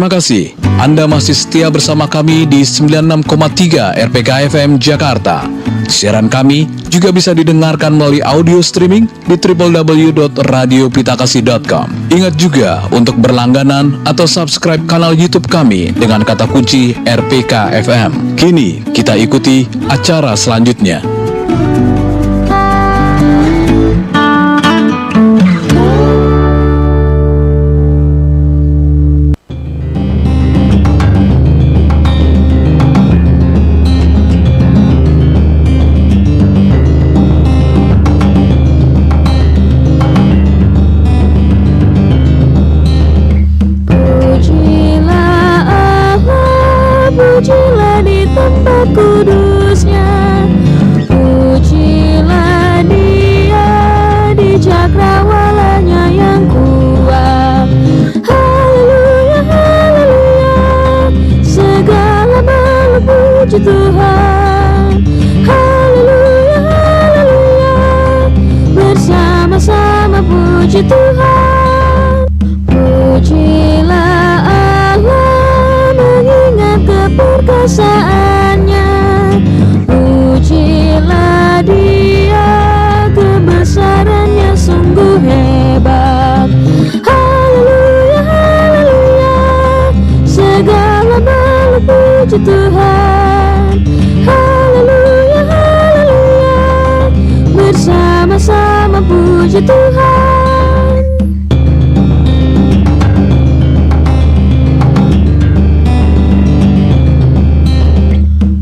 Terima kasih. Anda masih setia bersama kami di 96,3 RPK FM Jakarta. Siaran kami juga bisa didengarkan melalui audio streaming di www.radiopitakasih.com. Ingat juga untuk berlangganan atau subscribe kanal YouTube kami dengan kata kunci RPK FM. Kini kita ikuti acara selanjutnya. Tuhan, haleluya, haleluya, bersama-sama puji Tuhan. Pujilah Allah mengingat keperkasaannya, pujilah Dia kebesarannya sungguh hebat. Haleluya, haleluya, segala makhluk puji Tuhan. Haleluya, haleluya, bersama-sama puji Tuhan.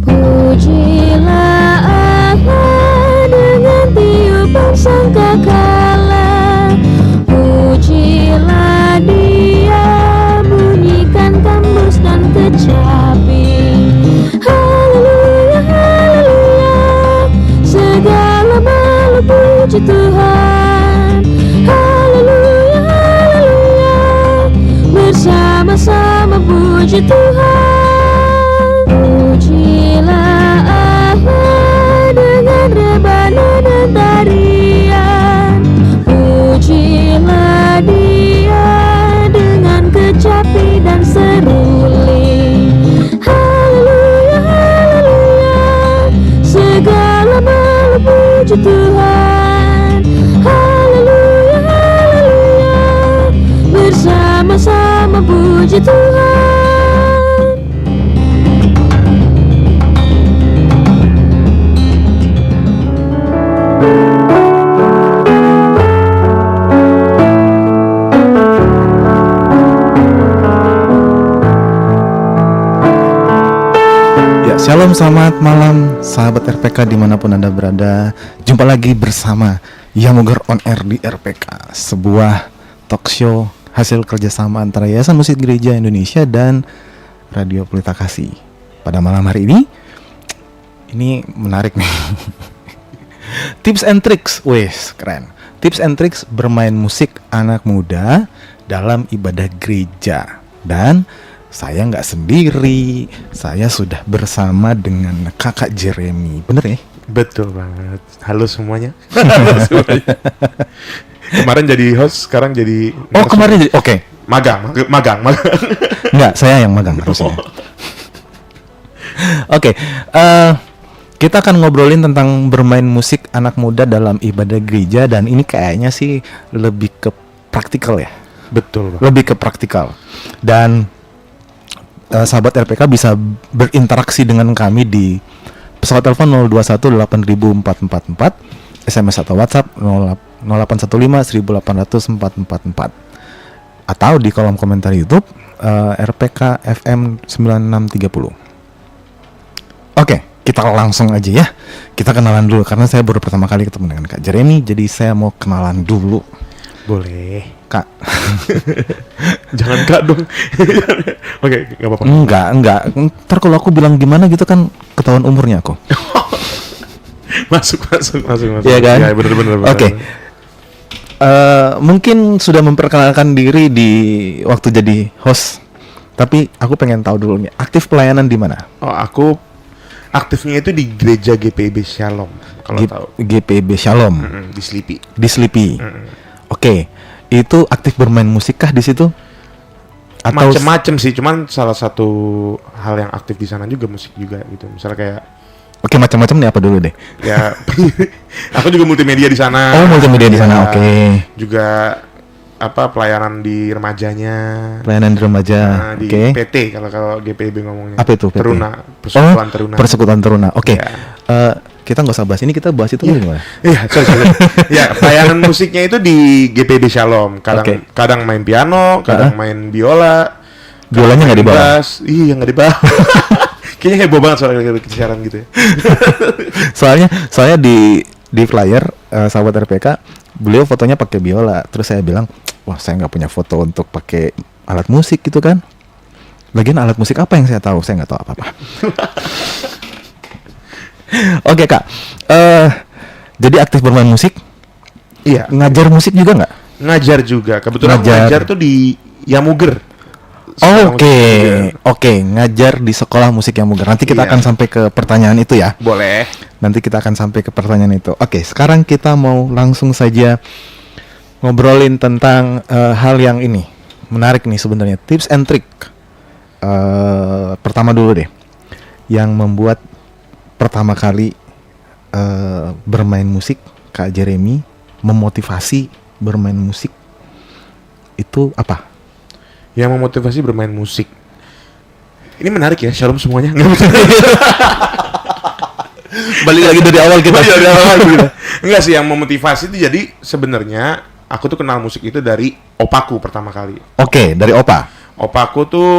Pujilah Allah dengan tiupan sangkakala, pujilah Dia bunyikan tambus dan kecapi. Puji Tuhan, haleluya, haleluya, bersama-sama puji Tuhan. Pujilah Allah dengan rebana dan tarian, pujilah Dia dengan kecapi dan seruling. Haleluya, haleluya, segala makhluk puji Tuhan. Haleluya, haleluya, bersama-sama puji Tuhan. Shalom, selamat malam sahabat RPK dimanapun Anda berada. Jumpa lagi bersama Yamoger On Air di RPK, sebuah talk show hasil kerjasama antara Yayasan Musik Gereja Indonesia dan Radio Pelita Kasih. Pada malam hari ini menarik nih. Tips and tricks, wes keren. Tips and tricks bermain musik anak muda dalam ibadah gereja. Dan saya nggak sendiri, saya sudah bersama dengan kakak Jeremy, bener ya? Betul banget. Halo semuanya. Halo semuanya. Kemarin jadi host, sekarang jadi. Oh kemarin jadi, oke. Magang. Nggak, saya yang magang harusnya. Oke, kita akan ngobrolin tentang bermain musik anak muda dalam ibadah gereja, dan ini kayaknya sih lebih ke praktikal ya. Betul banget. Lebih ke praktikal. Dan sahabat RPK bisa berinteraksi dengan kami di pesawat telepon 021-8000-444, SMS atau WhatsApp 0815-1800-444, atau di kolom komentar YouTube RPK FM 9630. Oke, kita langsung aja ya. Kita kenalan dulu karena saya baru pertama kali ketemu dengan Kak Jeremy, jadi saya mau kenalan dulu. Boleh, Kak. Jangan Kak dong. Oke, nggak apa-apa. Enggak. Ntar kalau aku bilang gimana gitu kan ketahuan umurnya aku. Masuk. Iya kan? Ya, bener. Oke. Mungkin sudah memperkenalkan diri di waktu jadi host, tapi aku pengen tahu dulu nih, aktif pelayanan di mana? Oh, aku aktifnya itu di gereja GPIB Shalom, kalau tahu. GPIB Shalom. Di Sleepy. Di Sleepy. Oke. Itu aktif bermain musik kah di situ? Atau macem-macem sih, cuman salah satu hal yang aktif di sana juga musik juga gitu. Misalnya kayak Oke, macam-macam nih apa dulu deh? ya aku juga multimedia di sana. Oh, multimedia di sana. Ya, Oke. Juga apa pelayanan di remajanya. Pelayanan di remaja. Nah, di Oke. PT kalau GPIB ngomongnya. Apa itu PT? Teruna, Persekutuan Teruna. Persekutuan Teruna. Oke. Ya. Kita nggak usah bahas ini, kita bahas itu gimana? Iya, sorry. Ya, pelayanan musiknya itu di GPIB Shalom. Kadang Oke. kadang main piano, kadang main biola. Biolanya nggak dibawa? Bass. Iya, nggak dibawa. Kayaknya heboh banget soal siaran gitu ya. soalnya di flyer sahabat RPK, beliau fotonya pakai biola. Terus saya bilang, wah saya nggak punya foto untuk pakai alat musik gitu kan. Lagian alat musik apa yang saya tahu? Saya nggak tahu apa-apa. Oke Kak, jadi aktif bermain musik, Iya, ngajar musik juga nggak? ngajar juga. Kebetulan Ngajar. ngajar tuh di Yamuger. Oh, Sekolah Oke, musik Yamuger. oke, ngajar di sekolah musik Yamuger. Nanti kita Iya. akan sampai ke pertanyaan itu ya. Boleh. Nanti kita akan sampai ke pertanyaan itu. Oke, sekarang kita mau langsung saja ngobrolin tentang hal yang ini menarik nih sebenarnya, tips and trick. Pertama dulu deh, yang membuat pertama kali bermain musik, Kak Jeremy memotivasi bermain musik itu apa? Yang memotivasi bermain musik. Ini menarik ya, shalom semuanya. Balik lagi dari awal kita. Enggak sih, yang memotivasi itu jadi sebenarnya aku tuh kenal musik itu dari opaku pertama kali. Oke, dari Opa. Opaku tuh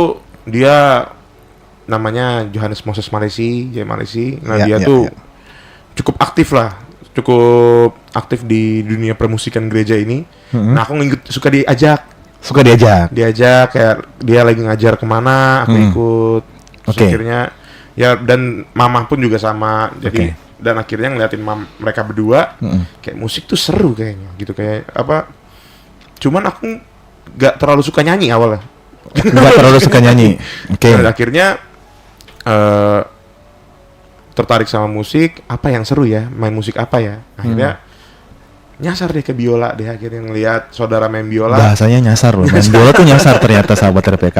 dia namanya Johannes Moses Malesi, J Malesi. Nah, Ya, dia ya, tuh ya. cukup aktif lah, cukup aktif di dunia permusikan gereja ini. Nah, aku suka Suka diajak. kayak dia lagi ngajar kemana, aku ikut. Terus Oke. akhirnya ya, dan mamah pun juga sama. Jadi Oke. dan akhirnya ngeliatin mereka berdua kayak musik tuh seru kayaknya gitu, kayak apa. Cuman aku gak terlalu suka nyanyi awalnya. Nggak terlalu suka nyanyi. Oke. Dan akhirnya tertarik sama musik, apa yang seru ya, main musik apa ya. Akhirnya nyasar deh ke biola deh, akhirnya ngeliat saudara main biola. Bahasanya nyasar loh. Main bola tuh nyasar ternyata sahabat RPK.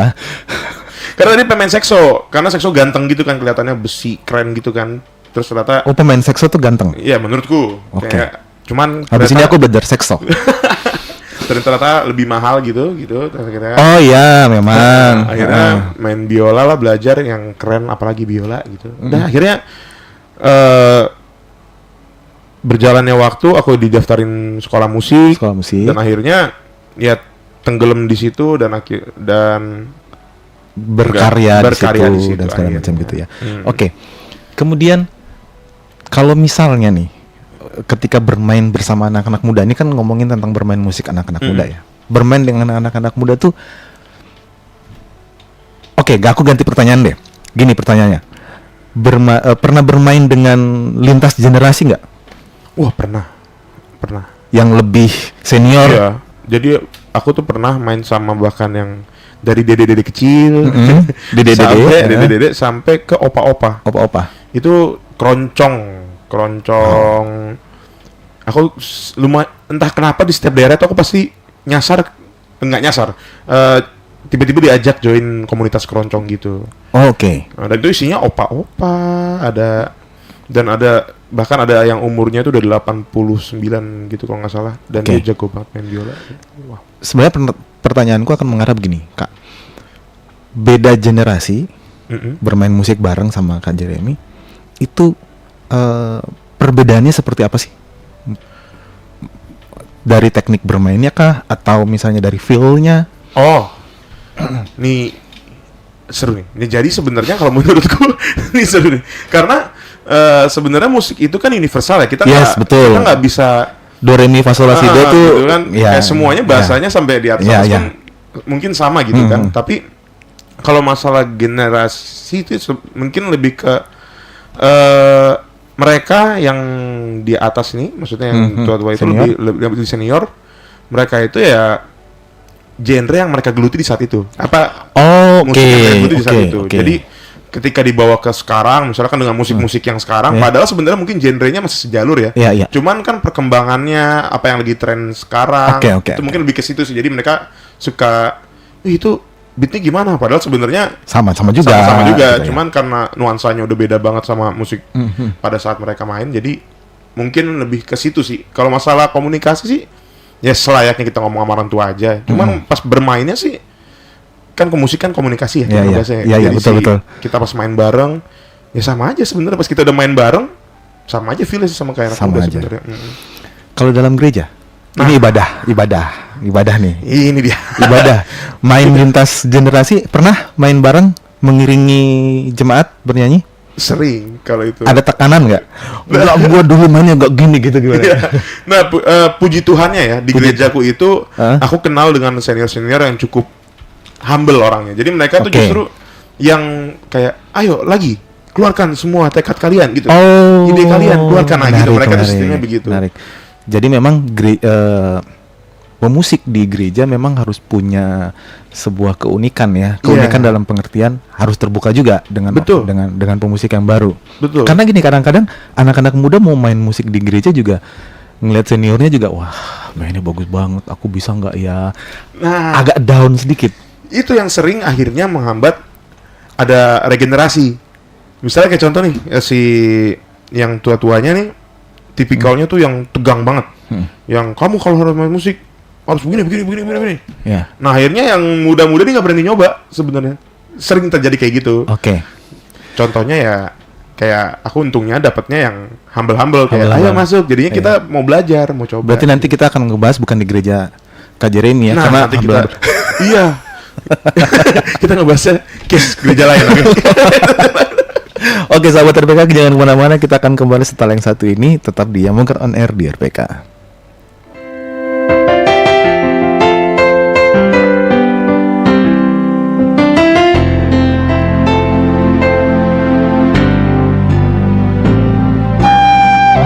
Karena dia pemain sekso, karena sekso ganteng gitu kan, kelihatannya besi keren gitu kan. Terus ternyata Oh, pemain sekso tuh ganteng. iya menurutku. Oke. Kayak, cuman Habis ini ternyata- aku belajar sekso. ternyata lebih mahal gitu. Terus akhirnya Oh iya, memang. akhirnya main biola lah, belajar yang keren, apalagi biola gitu. Udah akhirnya berjalannya waktu, aku didaftarin sekolah musik, Sekolah musik. dan akhirnya ya tenggelam di situ dan berkarya, berkarya di di situ situ dan segala akhirnya. macam gitu ya. Oke. Kemudian kalau misalnya nih ketika bermain bersama anak-anak muda, ini kan ngomongin tentang bermain musik anak-anak muda ya. Bermain dengan anak-anak muda tuh Oke, aku ganti pertanyaan deh. Gini pertanyaannya. Pernah bermain dengan lintas generasi nggak? Wah, pernah. Yang lebih senior? Iya. Jadi aku tuh pernah main sama bahkan yang dari dede-dede kecil, Dede-dede, sampai ya. dede-dede sampai ke opa-opa. Opa-opa. Itu keroncong. Aku lumayan, entah kenapa di setiap daerah tuh aku pasti enggak nyasar. Tiba-tiba diajak join komunitas keroncong gitu. Oh, oke. Nah, dan itu isinya opa-opa, bahkan ada yang umurnya tuh udah 89 gitu kalau nggak salah, dan Oke. dia jago banget main biola. Wah. Sebenarnya pertanyaanku akan mengarah begini, Kak. Beda generasi bermain musik bareng sama Kak Jeremy itu perbedaannya seperti apa sih? Dari teknik bermainnya kah, atau misalnya dari feel-nya? Oh, nih seru nih. Ini jadi sebenarnya kalau menurutku ini seru nih, karena sebenarnya musik itu kan universal ya. Kita Yes, betul. kita nggak bisa Do re mi fa sol la si do tuh gitu kan, ya, kayak semuanya bahasanya sampai di atas Ya, kan mungkin sama gitu kan. Tapi kalau masalah generasi itu mungkin lebih ke mereka yang di atas nih, maksudnya yang tua-tua itu Senior. lebih senior. Mereka itu ya genre yang mereka geluti di saat itu. Apa Oh, musik yang mereka geluti di saat oke, itu. oke. Jadi ketika dibawa ke sekarang, misalkan dengan musik-musik yang sekarang, Ya. padahal sebenarnya mungkin genrenya masih sejalur ya. Iya, iya. Cuman kan perkembangannya, apa yang lagi tren sekarang, Oke, itu mungkin lebih ke situ sih. Jadi mereka suka, "Wih, itu beatnya gimana? Padahal sebenarnya Sama-sama juga. sama-sama juga, gitu ya. cuman karena nuansanya udah beda banget sama musik pada saat mereka main, jadi mungkin lebih ke situ sih. Kalau masalah komunikasi sih, ya selayaknya kita ngomong sama orang tua aja. Cuman pas bermainnya sih, kan ke musik kan komunikasi ya, Iya, iya. biasanya. Iya, iya, Jadi betul, sih, betul. kita pas main bareng, ya sama aja sebenarnya. Pas kita udah main bareng, sama aja feel sih sama kayak anak Sama muda aja. sebenarnya. Kalau dalam gereja, ini ibadah nih. Ini dia. Ibadah. Main lintas generasi, pernah main bareng mengiringi jemaat bernyanyi? Sering kalau itu. Ada tekanan nggak? Enggak, gua dulu mainnya nggak gini gitu gimana? Iya. Nah, puji Tuhannya ya, di gerejaku itu aku kenal dengan senior-senior yang cukup humble orangnya. Jadi mereka tuh Oke. justru yang kayak, ayo lagi keluarkan semua tekad kalian gitu. Oh, Ide kalian keluarkan gitu. menarik, Mereka tuh menarik, sistemnya begitu. menarik. Jadi memang pemusik di gereja memang harus punya sebuah keunikan ya. Keunikan dalam pengertian harus terbuka juga dengan Betul. dengan pemusik yang baru. Betul. Karena gini, kadang-kadang anak-anak muda mau main musik di gereja juga ngeliat seniornya juga, wah mainnya bagus banget, aku bisa nggak ya? Nah, Agak down sedikit. itu yang sering akhirnya menghambat ada regenerasi. Misalnya kayak contoh nih, si yang tua-tuanya nih, tipikalnya tuh yang tegang banget. Yang kamu kalau harus main musik harus begini. Ya, Nah akhirnya yang muda-muda nih nggak berani nyoba sebenarnya. Sering terjadi kayak gitu. oke. Contohnya ya kayak aku untungnya dapatnya yang humble kayak Humble-humble. ayo masuk. Jadinya Iya. kita mau belajar, mau coba. Berarti nanti kita akan ngebahas bukan di gereja Kak Jeremy ya, nah karena nanti kita humble- iya kita ngebahasnya case gereja lain. Oke? Oke sahabat RPK, jangan kemana-mana, kita akan kembali setelah yang satu ini. Tetap di Yamoger On Air di RPK.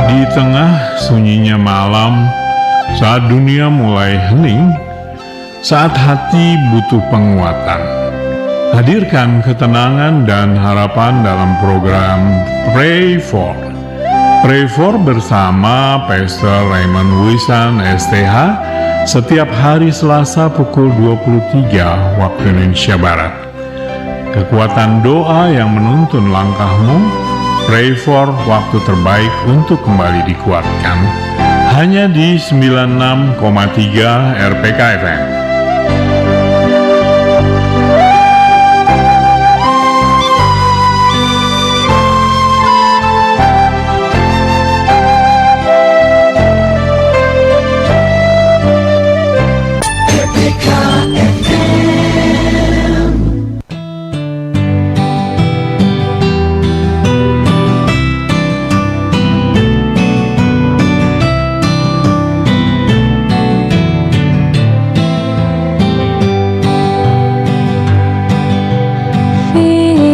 Di tengah sunyinya malam, saat dunia mulai hening, saat hati butuh penguatan, hadirkan ketenangan dan harapan dalam program Pray For. Pray For bersama Pastor Raymond Wisan STH setiap hari Selasa pukul 23 waktu Indonesia Barat. Kekuatan doa yang menuntun langkahmu, Pray For, waktu terbaik untuk kembali dikuatkan. Hanya di 96,3 RPK FM.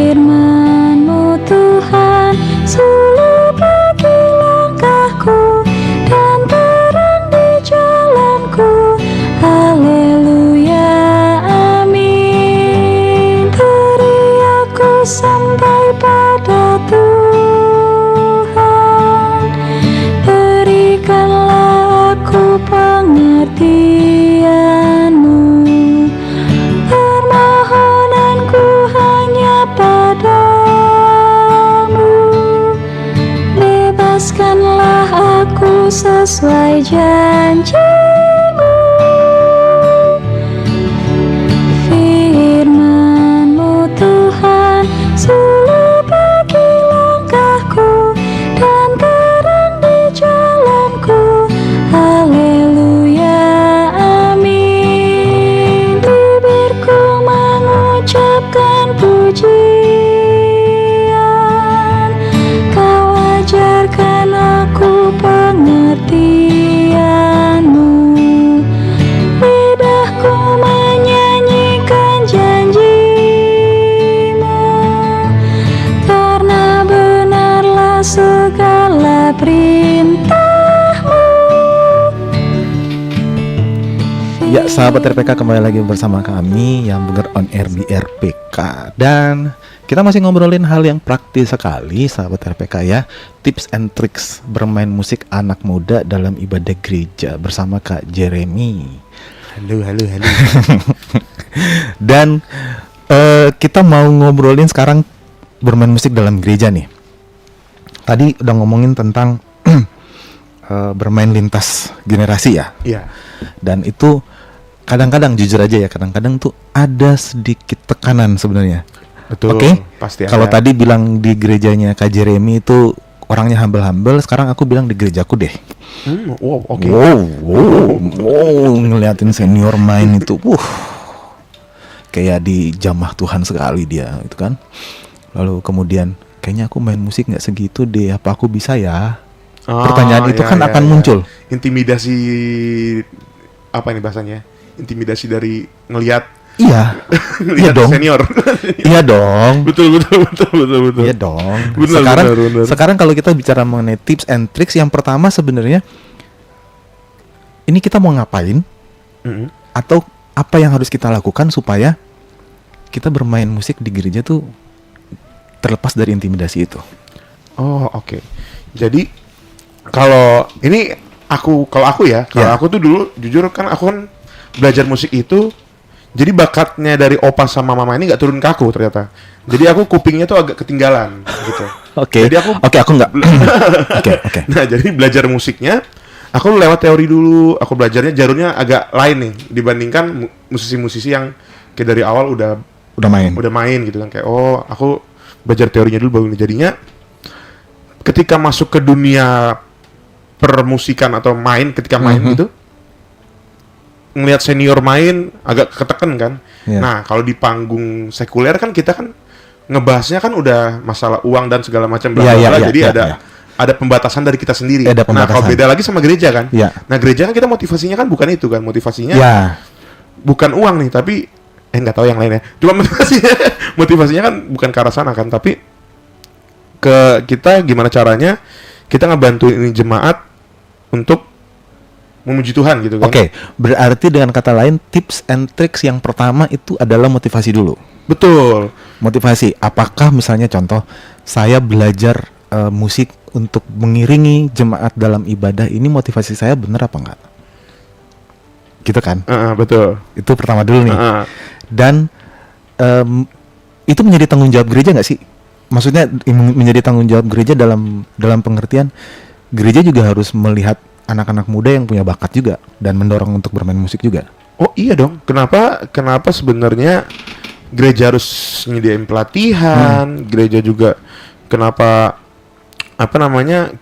Firman-Mu Tuhan, suluh bagi langkahku dan terang di jalanku. Haleluya, amin. Teriakku sampai pada Tuhan, berikanlah aku pengertian-Mu. Permohonanku hanya padamu, bebaskanlah aku sesuai janji-Mu. Firman-Mu Tuhan, suluh bagi langkahku dan terang di jalanku. Haleluya, amin. Bibirku mengucapkan pujian, Kau ajarkan aku pengertian-Mu. Lidahku menyanyikan janji-Mu, karena benarlah segala perintah-Mu. Ya sahabat RPK, kembali lagi bersama kami yang Yamoger On Air di RPK. Dan kita masih ngobrolin hal yang praktis sekali sahabat RPK ya. Tips and tricks bermain musik anak muda dalam ibadah gereja bersama Kak Jeremy. Halo. Dan kita mau ngobrolin sekarang bermain musik dalam gereja nih. Tadi udah ngomongin tentang bermain lintas generasi ya. Iya. Dan itu kadang-kadang jujur aja ya, kadang-kadang tuh ada sedikit tekanan sebenarnya. Betul. Oke. Pasti Kalau ada. tadi bilang di gerejanya Kak Jeremy itu orangnya humble-humble, sekarang aku bilang di gerejaku deh. Wow, oke. Wow, ngeliatin senior main itu, kayak dijamah Tuhan sekali dia, itu kan. Lalu kemudian, kayaknya aku main musik nggak segitu deh, apa aku bisa ya? Pertanyaan itu kan akan muncul. Intimidasi apa ini bahasanya? Intimidasi dari ngelihat Iya, iya dong. senior. Iya dong. betul. Iya dong. Benar. Sekarang kalau kita bicara mengenai tips and tricks, yang pertama sebenarnya ini kita mau ngapain Mm-mm. atau apa yang harus kita lakukan supaya kita bermain musik di gereja tuh terlepas dari intimidasi itu. Oh, oke. Jadi kalau aku ya, kalau Ya. aku tuh dulu jujur kan aku kan belajar musik itu. Jadi bakatnya dari opa sama mama ini nggak turun ke aku ternyata. Jadi aku kupingnya tuh agak ketinggalan gitu. Oke. Jadi aku Oke, aku nggak. Oke. Nah, jadi belajar musiknya aku lewat teori dulu. Aku belajarnya jalurnya agak lain nih dibandingkan musisi-musisi yang kayak dari awal udah Udah main. gitu kan, kayak oh, aku belajar teorinya dulu baru ini. Jadinya ketika masuk ke dunia permusikan atau ketika main gitu ngelihat senior main agak ketekan kan. Iya. Nah, kalau di panggung sekuler kan kita kan ngebahasnya kan udah masalah uang dan segala macam bla bla Iya, bla. iya, Jadi iya, ada iya. ada pembatasan dari kita sendiri. Ada Nah, kalau pembatasan. beda lagi sama gereja kan. Iya. Nah, gereja kan kita motivasinya kan bukan itu kan. Motivasinya Ya. bukan uang nih, tapi nggak tahu yang lainnya. Cuma motivasinya kan bukan ke arah sana kan, tapi ke kita gimana caranya kita ngebantu ini jemaat untuk memuji Tuhan gitu kan. Oke, berarti dengan kata lain tips and tricks yang pertama itu adalah motivasi dulu. Betul. Motivasi, apakah misalnya contoh saya belajar musik untuk mengiringi jemaat dalam ibadah, ini motivasi saya benar apa enggak? Gitu kan? Betul. Itu pertama dulu nih. Dan itu menjadi tanggung jawab gereja nggak sih? Maksudnya menjadi tanggung jawab gereja dalam pengertian gereja juga harus melihat anak-anak muda yang punya bakat juga dan mendorong untuk bermain musik juga. Oh iya dong. Kenapa sebenarnya gereja harus nyediain pelatihan? Gereja juga kenapa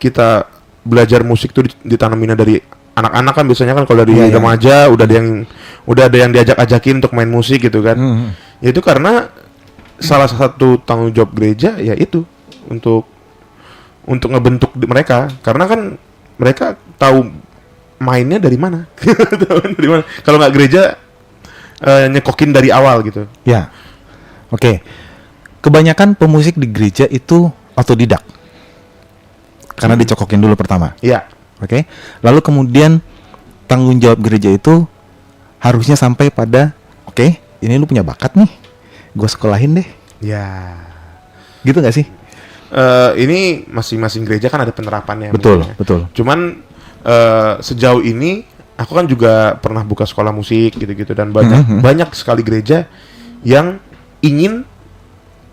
kita belajar musik tuh ditanaminnya dari anak-anak kan, biasanya kan kalau dari Iya, iya. remaja udah ada yang diajak-ajakin untuk main musik gitu kan. Ya itu karena salah satu tanggung jawab gereja ya itu untuk ngebentuk mereka, karena kan mereka tahu mainnya dari mana. Kalau nggak gereja nyekokin dari awal gitu. Ya. Oke. Kebanyakan pemusik di gereja itu otodidak. Karena dicokokin dulu pertama. Iya. Oke. Lalu kemudian tanggung jawab gereja itu harusnya sampai pada oke, ini lu punya bakat nih. Gue sekolahin deh. Ya. Gitu nggak sih? Ini masing-masing gereja kan ada penerapannya. Betul, misalnya. betul. Cuman sejauh ini aku kan juga pernah buka sekolah musik gitu-gitu, dan banyak sekali gereja yang ingin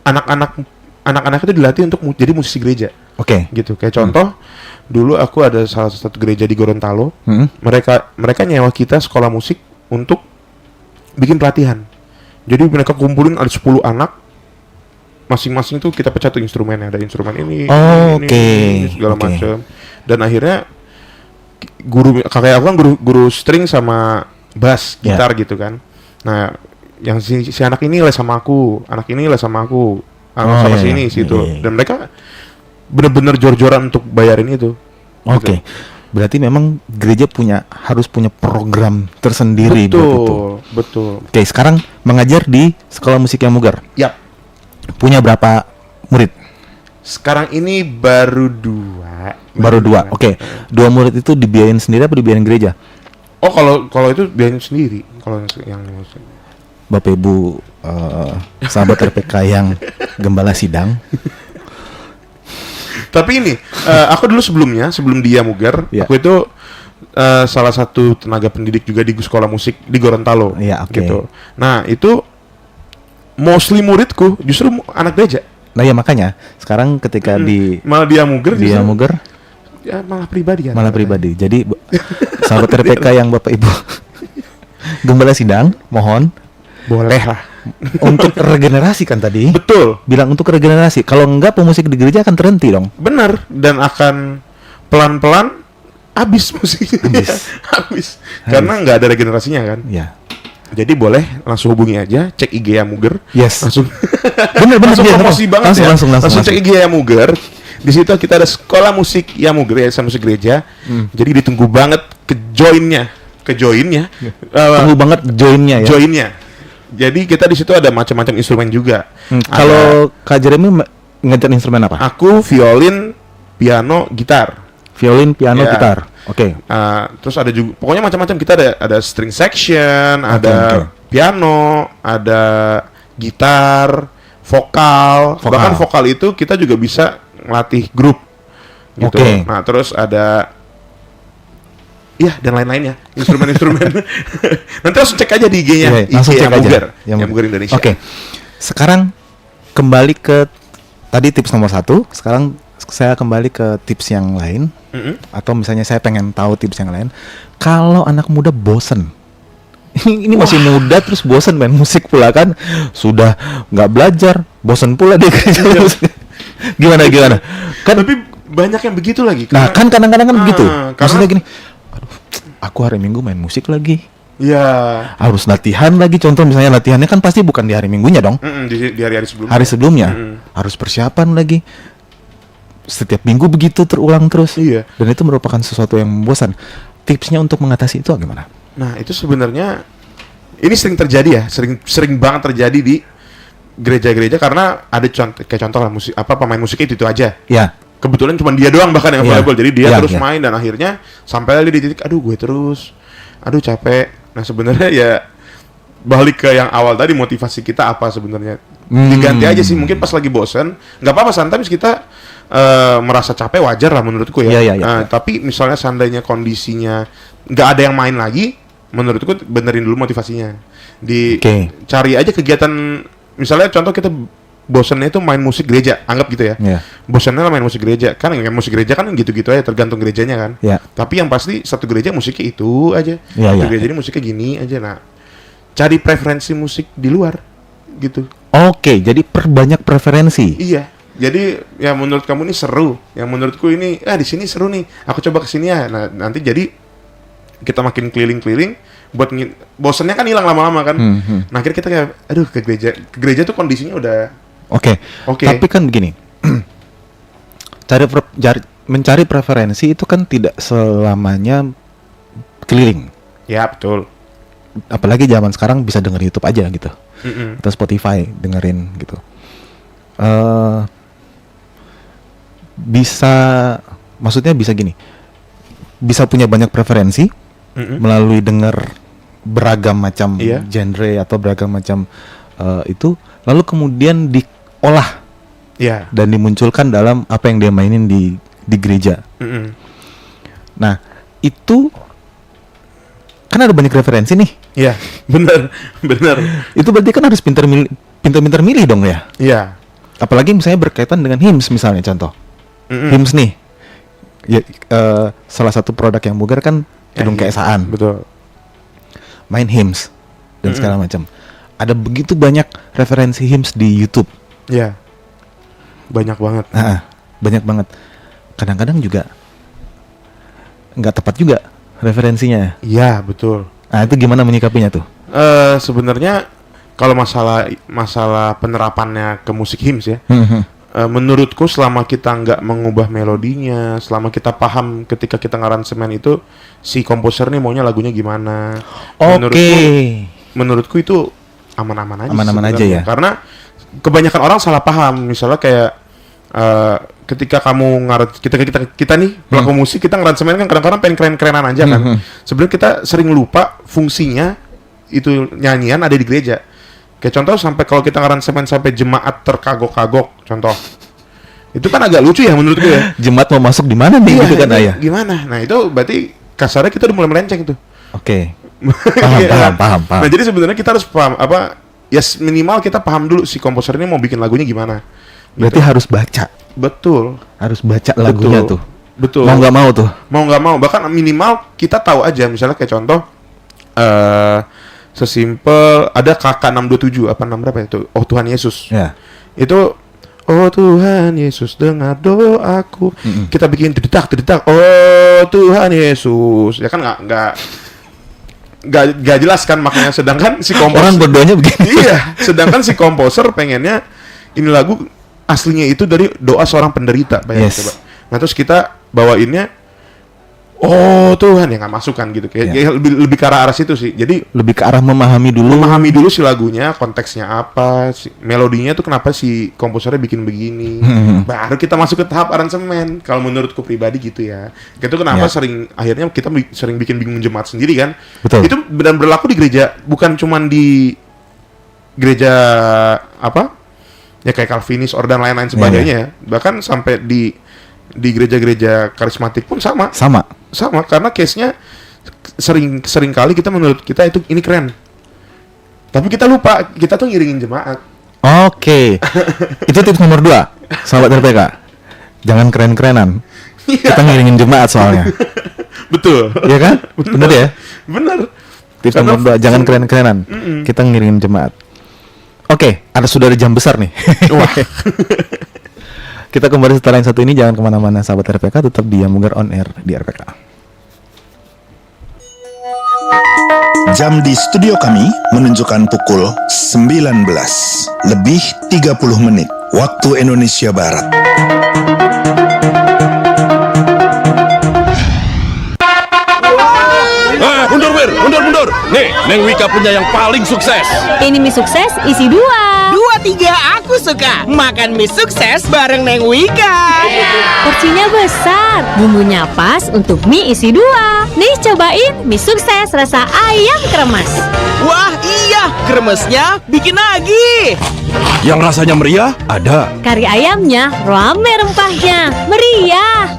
anak-anak itu dilatih untuk jadi musisi gereja. Oke. Gitu. Kayak contoh, dulu aku ada salah satu gereja di Gorontalo. Mereka nyewa kita sekolah musik untuk bikin pelatihan. Jadi mereka kumpulin ada 10 anak. Masing-masing tuh kita pecah tuh instrumennya, ada instrumen ini, ini segala macam. Dan akhirnya kakak aku kan guru string sama bass, gitar gitu kan. Nah, yang si anak ini les sama aku, anak ini les sama aku, sama sini situ. Dan mereka bener-bener jor-joran untuk bayarin itu. Oke. Berarti memang gereja harus punya program tersendiri buat itu. Betul. Oke, sekarang mengajar di Sekolah Musik Yang Mugar. Yap. Punya berapa murid? Sekarang ini baru 2. Baru 2. Oke. 2 murid itu dibiayain sendiri apa dibiayain gereja? Oh, kalau itu biayain sendiri. Kalau yang Bapak Ibu sahabat RPK yang gembala sidang. Tapi ini aku dulu sebelum dia Mugar, Ya. aku itu salah satu tenaga pendidik juga di sekolah musik di Gorontalo. Iya, oke. Gitu. Nah, itu mostly muridku justru anak gereja. Nah ya makanya sekarang ketika di Malah dia muger dia justru. muger Ya, malah pribadi ya. malah pribadi. Jadi sahabat RPK yang Bapak Ibu gembala sidang, mohon Boleh lah. untuk regenerasi kan tadi. Betul. Bilang untuk regenerasi. Kalau enggak pemusik di gereja akan terhenti dong. Benar, dan akan pelan-pelan habis musiknya. Habis. Karena nggak ada regenerasinya kan. Ya. Jadi boleh langsung hubungi aja, cek IG ya Muger. Yes. Langsung Bener langsung dia, promosi banget ya. langsung. Cek IG ya Muger. Di situ kita ada sekolah musik ya Muger ya, sama musik gereja. Jadi ditunggu banget ke joinnya. Tunggu banget joinnya ya. Joinnya. Jadi kita di situ ada macam-macam instrumen juga. Kalau Kak Jeremy ngajar instrumen apa? Aku violin, piano, gitar. Violin, piano, Ya. gitar. Oke. Terus ada juga pokoknya macam-macam, kita ada string section, ada oke. piano, ada gitar, vokal. Vokal. Bahkan vokal itu kita juga bisa ngelatih grup gitu. Oke. Nah, terus ada dan lain-lainnya, instrumen-instrumen. Nanti langsung cek aja di IG-nya, Iya, langsung cek aja. Muger, Yang Muger Indonesia. Oke. Sekarang kembali ke tadi tips nomor 1. Sekarang saya kembali ke tips yang lain. Atau misalnya saya pengen tahu tips yang lain. Kalau anak muda bosen, ini masih muda terus bosen main musik pula kan, sudah nggak belajar, bosen pula dia kerja musik. Gimana? Kan, Tapi banyak yang begitu lagi. nah kan kadang-kadang kan begitu. karena- Maksudnya gini, aduh, aku hari Minggu main musik lagi, Ya, harus latihan lagi. Contoh misalnya latihannya kan pasti bukan di hari Minggunya dong. di hari-hari sebelumnya. Hari sebelumnya harus persiapan lagi. Setiap minggu begitu terulang terus. Iya. Dan itu merupakan sesuatu yang membosan. Tipsnya untuk mengatasi itu gimana? Nah, itu sebenarnya ini sering terjadi ya, sering banget terjadi di gereja-gereja karena ada kayak contoh lah pemain musik itu aja. Ya, Kebetulan cuma dia doang bahkan yang Iya. available. Jadi dia Iya, terus iya. main dan akhirnya sampai di titik aduh capek. Nah, sebenarnya ya balik ke yang awal tadi, motivasi kita apa sebenarnya. Diganti aja sih, mungkin pas lagi bosen, nggak apa-apa, sometimes kita merasa capek, wajar lah menurutku ya. Iya, iya. Tapi misalnya seandainya kondisinya nggak ada yang main lagi, menurutku benerin dulu motivasinya. Oke. Cari aja kegiatan, misalnya contoh kita bosennya itu main musik gereja, anggap gitu ya. Iya. Bosennya main musik gereja, kan yang musik gereja kan gitu-gitu aja, tergantung gerejanya kan. Iya. Tapi yang pasti satu gereja musiknya itu aja. Iya, Satu iya. gereja ini musiknya gini aja. Nah, cari preferensi musik di luar gitu. Oke, jadi perbanyak preferensi. Iya. Jadi ya menurut kamu ini seru, yang menurutku ini di sini seru nih. Aku coba ke sini ya. Nah, nanti jadi kita makin keliling-keliling buat bosannya kan hilang lama-lama kan. Nah, akhirnya kita kayak aduh ke gereja tuh kondisinya udah Oke. Oke. Tapi kan begini. Mencari preferensi itu kan tidak selamanya keliling. ya betul. Apalagi zaman sekarang bisa denger YouTube aja gitu. Mm-mm. Atau Spotify dengerin gitu. Maksudnya bisa gini. Bisa punya banyak preferensi Mm-mm. melalui denger beragam macam Iya. genre atau beragam macam itu, lalu kemudian diolah Ya. dan dimunculkan dalam apa yang dia mainin di gereja. Mm-mm. Nah, itu kan ada banyak referensi nih. Iya, benar. Itu berarti kan harus pintar-pintar milih dong ya. Iya. Apalagi misalnya berkaitan dengan hymns misalnya, contoh. Mm-mm. Hymns nih. Ya, salah satu produk yang Muger kan Kidung iya. Keesaan. Betul. Main hymns dan segala macam. Ada begitu banyak referensi hymns di YouTube. Iya. Banyak banget. Nah, banyak banget. Kadang-kadang juga nggak tepat juga referensinya. Iya, betul. Nah, itu gimana menyikapinya tuh? Sebenarnya kalau masalah penerapannya ke musik hymns ya, Hmm. menurutku selama kita nggak mengubah melodinya, selama kita paham ketika kita ngaransemen itu si komposer nih maunya lagunya gimana. Menurutku itu aman-aman aja. Aman-aman aja sebenarnya. ya? Karena kebanyakan orang salah paham. Misalnya kayak ketika kamu kita nih pelaku musik, kita ngaransemen kan kadang-kadang pengen keren-kerenan aja kan. Sebenarnya kita sering lupa fungsinya itu nyanyian ada di gereja. Kayak contoh kalau kita ngaransemen sampai jemaat terkagok-kagok, contoh. Itu kan agak lucu ya menurutku ya. Jemaat mau masuk di mana nih gitu kan ini ayah? gimana? Nah, itu berarti kasarnya kita udah mulai melenceng tuh. Oke. Iya. Paham. Nah, jadi sebenarnya kita harus paham apa ya, minimal kita paham dulu si komposer ini mau bikin lagunya gimana. Berarti harus baca. Betul. Harus baca lagunya tuh. Betul. Mau nggak mau tuh. Mau nggak mau, bahkan minimal kita tahu aja, misalnya kayak contoh sesimpel ada KK627 apa nama berapa itu? Oh Tuhan Yesus. Ya. Itu oh Tuhan Yesus dengar doaku. Kita bikin dedak. Oh Tuhan Yesus. Ya kan nggak jelas kan maknanya, sedangkan si komposer Orang berdoanya begini. iya, sedangkan si komposer pengennya ini lagu aslinya itu dari doa seorang penderita, bayangin Yes. coba. Nah terus kita bawainnya, oh Tuhan, ya nggak masuk kan gitu, kayak ya lebih ke arah situ sih. Jadi Lebih ke arah memahami dulu si lagunya, konteksnya apa, melodinya tuh kenapa si komposernya bikin begini, baru kita masuk ke tahap aransemen. Kalau menurutku pribadi gitu ya. Itu kenapa akhirnya kita sering bikin bingung jemaat sendiri kan. Betul. Itu benar berlaku di gereja, bukan cuman di gereja apa ya kayak Calvinis, dan lain-lain sebagainya ya. Bahkan sampai di gereja-gereja karismatik pun sama karena case-nya sering kali kita menurut kita ini keren, tapi kita lupa kita tuh ngiringin jemaat. Oke. Itu tips nomor 2 sahabat RPK. Jangan keren-kerenan. Kita ngiringin jemaat soalnya. Betul. Iya kan? Bener ya? Bener. Tips nomor 2, jangan keren-kerenan. Kita ngiringin jemaat. Oke, sudah ada jam besar nih. Wah. Kita kembali setelah yang satu ini, jangan kemana-mana sahabat RPK, tetap di Yamuger On Air di RPK. Jam di studio kami menunjukkan pukul 19 lebih 30 menit waktu Indonesia Barat. Mundur. Nih, Neng Wika punya yang paling sukses. Ini mie sukses isi 2. 2-3 aku suka makan mie sukses bareng Neng Wika. Porsinya besar, bumbunya pas untuk mie isi 2. Nih cobain mie sukses rasa ayam kremes. Wah iya, kremesnya bikin lagi. Yang rasanya meriah ada. Kari ayamnya rame rempahnya, meriah.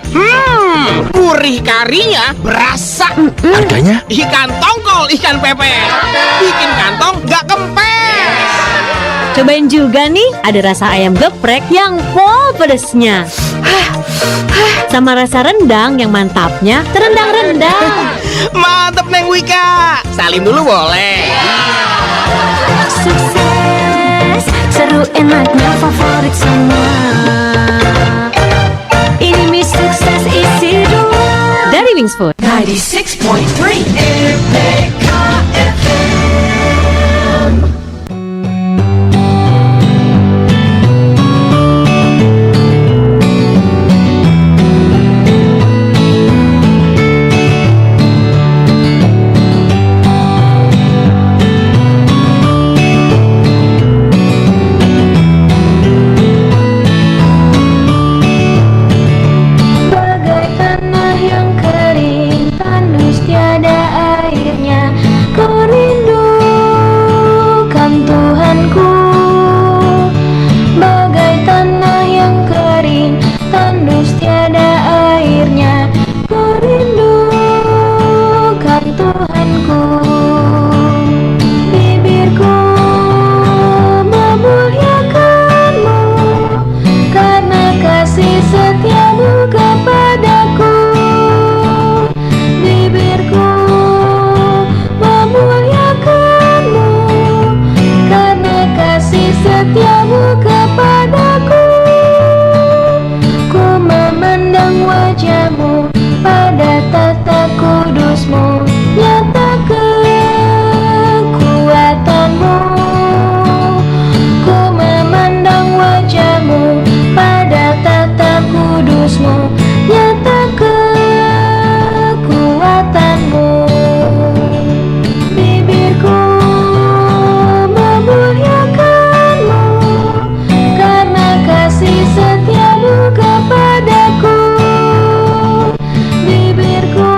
Gurih karinya berasa. Harganya? Ikan tongkol, ikan pepes, bikin kantong gak kempes. Cobain juga nih, ada rasa ayam geprek yang full pedesnya. Sama rasa rendang yang mantapnya terendang-rendang. Mantep Neng Wika. Salim dulu boleh. Sukses, seru enaknya favorit semua. Ini mie sukses isi 2 dari Wings Food. 96.3 RPK FM. Bagai tanah yang kering, tandus tiada airnya. Ku rindukan Tuhanku. Bagai tanah yang kering, tandus tiada airnya. Ku rindukan Tuhanku. Bibirku memuliakanmu karena kasih setiamu kepadaku. Bibirku memuliakanmu karena kasih setiamu kepadaku. Ku memandang wajahmu pada tata kudusmu, nyata kekuatanmu. Ku memandang wajahmu pada tata kudusmu, nyata kekuatanmu. Bibirku memuliakanmu karena kasih setiamu kepadaku. Bibirku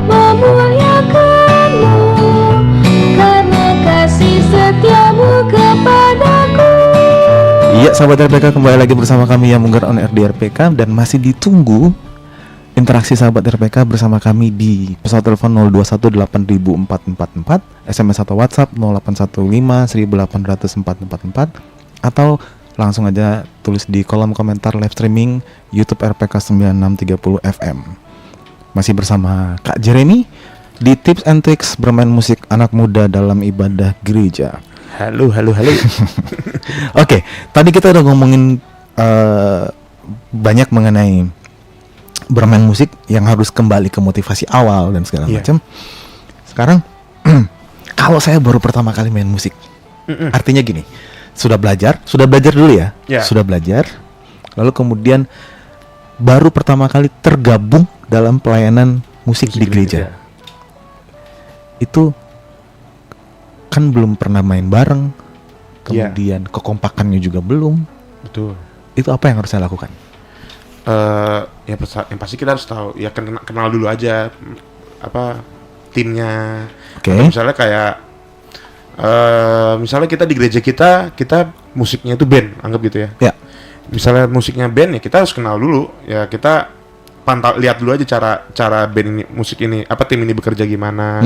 memuliakanmu karena kasih setiamu kepadaku. Iya sahabat RPK, kembali lagi bersama kami Yamuger On Air di RPK, dan masih ditunggu interaksi sahabat RPK bersama kami di pesawat telepon 02180444, SMS atau WhatsApp 0815 1808444, atau langsung aja tulis di kolom komentar live streaming YouTube RPK 9630 FM. Masih bersama Kak Jeremy di Tips and Tricks bermain musik anak muda dalam ibadah gereja. Halo. Oke, tadi kita udah ngomongin banyak mengenai bermain musik yang harus kembali ke motivasi awal dan segala macam. Sekarang kalau saya baru pertama kali main musik, artinya gini, sudah belajar dulu ya, sudah belajar, lalu kemudian baru pertama kali tergabung dalam pelayanan musik di gereja. Itu kan belum pernah main bareng, kemudian kekompakannya juga belum. Betul. Itu apa yang harus saya lakukan? Yang pasti kita harus tahu ya, kenal dulu aja apa timnya. Atau misalnya kayak misalnya kita di gereja kita musiknya itu band, anggap gitu ya. Misalnya musiknya band ya, kita harus kenal dulu ya, kita lihat dulu aja cara band ini, musik ini, apa tim ini bekerja gimana,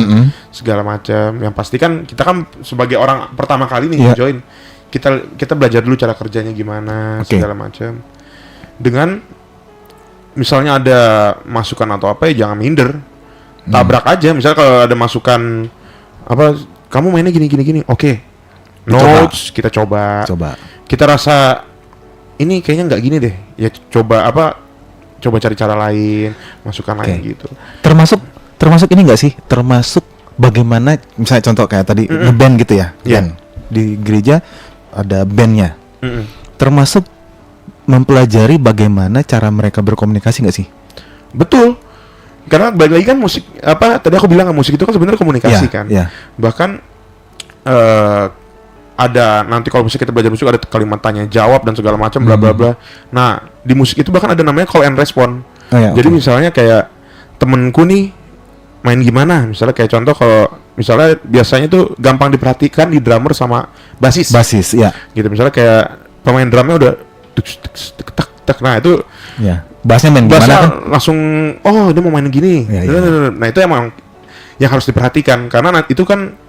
segala macam. Yang pasti kan kita kan sebagai orang pertama kali nih join, kita belajar dulu cara kerjanya gimana, segala macam. Dengan misalnya ada masukan atau apa ya jangan minder, tabrak aja. Misalnya kalau ada masukan apa, kamu mainnya gini, oke, notes kita coba. Kita rasa ini kayaknya nggak gini deh, ya coba cari cara lain, masukan lain gitu. Termasuk ini nggak sih? Termasuk bagaimana, misalnya contoh kayak tadi ngeband gitu ya, band di gereja ada bandnya. Termasuk mempelajari bagaimana cara mereka berkomunikasi nggak sih? Betul. Karena balik lagi kan musik, apa tadi aku bilang musik itu kan sebenarnya komunikasi kan. Bahkan ada nanti kalau misalnya kita belajar musik ada kalimat tanya jawab dan segala macam bla bla bla. Nah, di musik itu bahkan ada namanya call and respond. Jadi misalnya kayak temenku nih main gimana, misalnya kayak contoh kalau misalnya biasanya tuh gampang diperhatikan di drummer sama basis ya. Gitu misalnya kayak pemain drumnya udah tak, nah itu bassnya main gimana kan? Langsung dia mau main gini. Nah itu emang yang harus diperhatikan, karena itu kan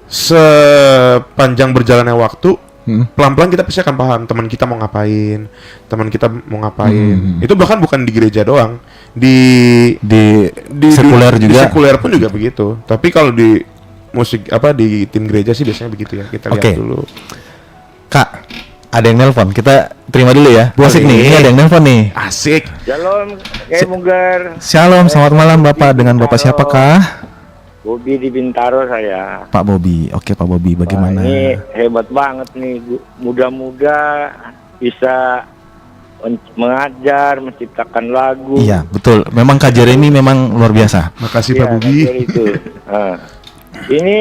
sepanjang berjalannya waktu pelan-pelan kita pasti akan paham teman kita mau ngapain, Itu bahkan bukan di gereja doang, di sekuler juga. Di sekuler pun juga begitu. Tapi kalau di musik di tim gereja sih biasanya begitu ya. Kita lihat dulu. Kak, ada yang nelpon, kita terima dulu ya. Asik nih, ini ada yang nelpon nih. Asik. Shalom, kayak Mugar. Shalom, selamat malam Bapak. Dengan Bapak siapakah? Bobi di Bintaro saya. Pak Bobi, oke Pak Bobi, bagaimana? Ini hebat banget nih, muda-muda bisa mengajar, menciptakan lagu. Iya, betul. Memang Kak Jeremy memang luar biasa. Makasih Pak Bobi. Itu. Ini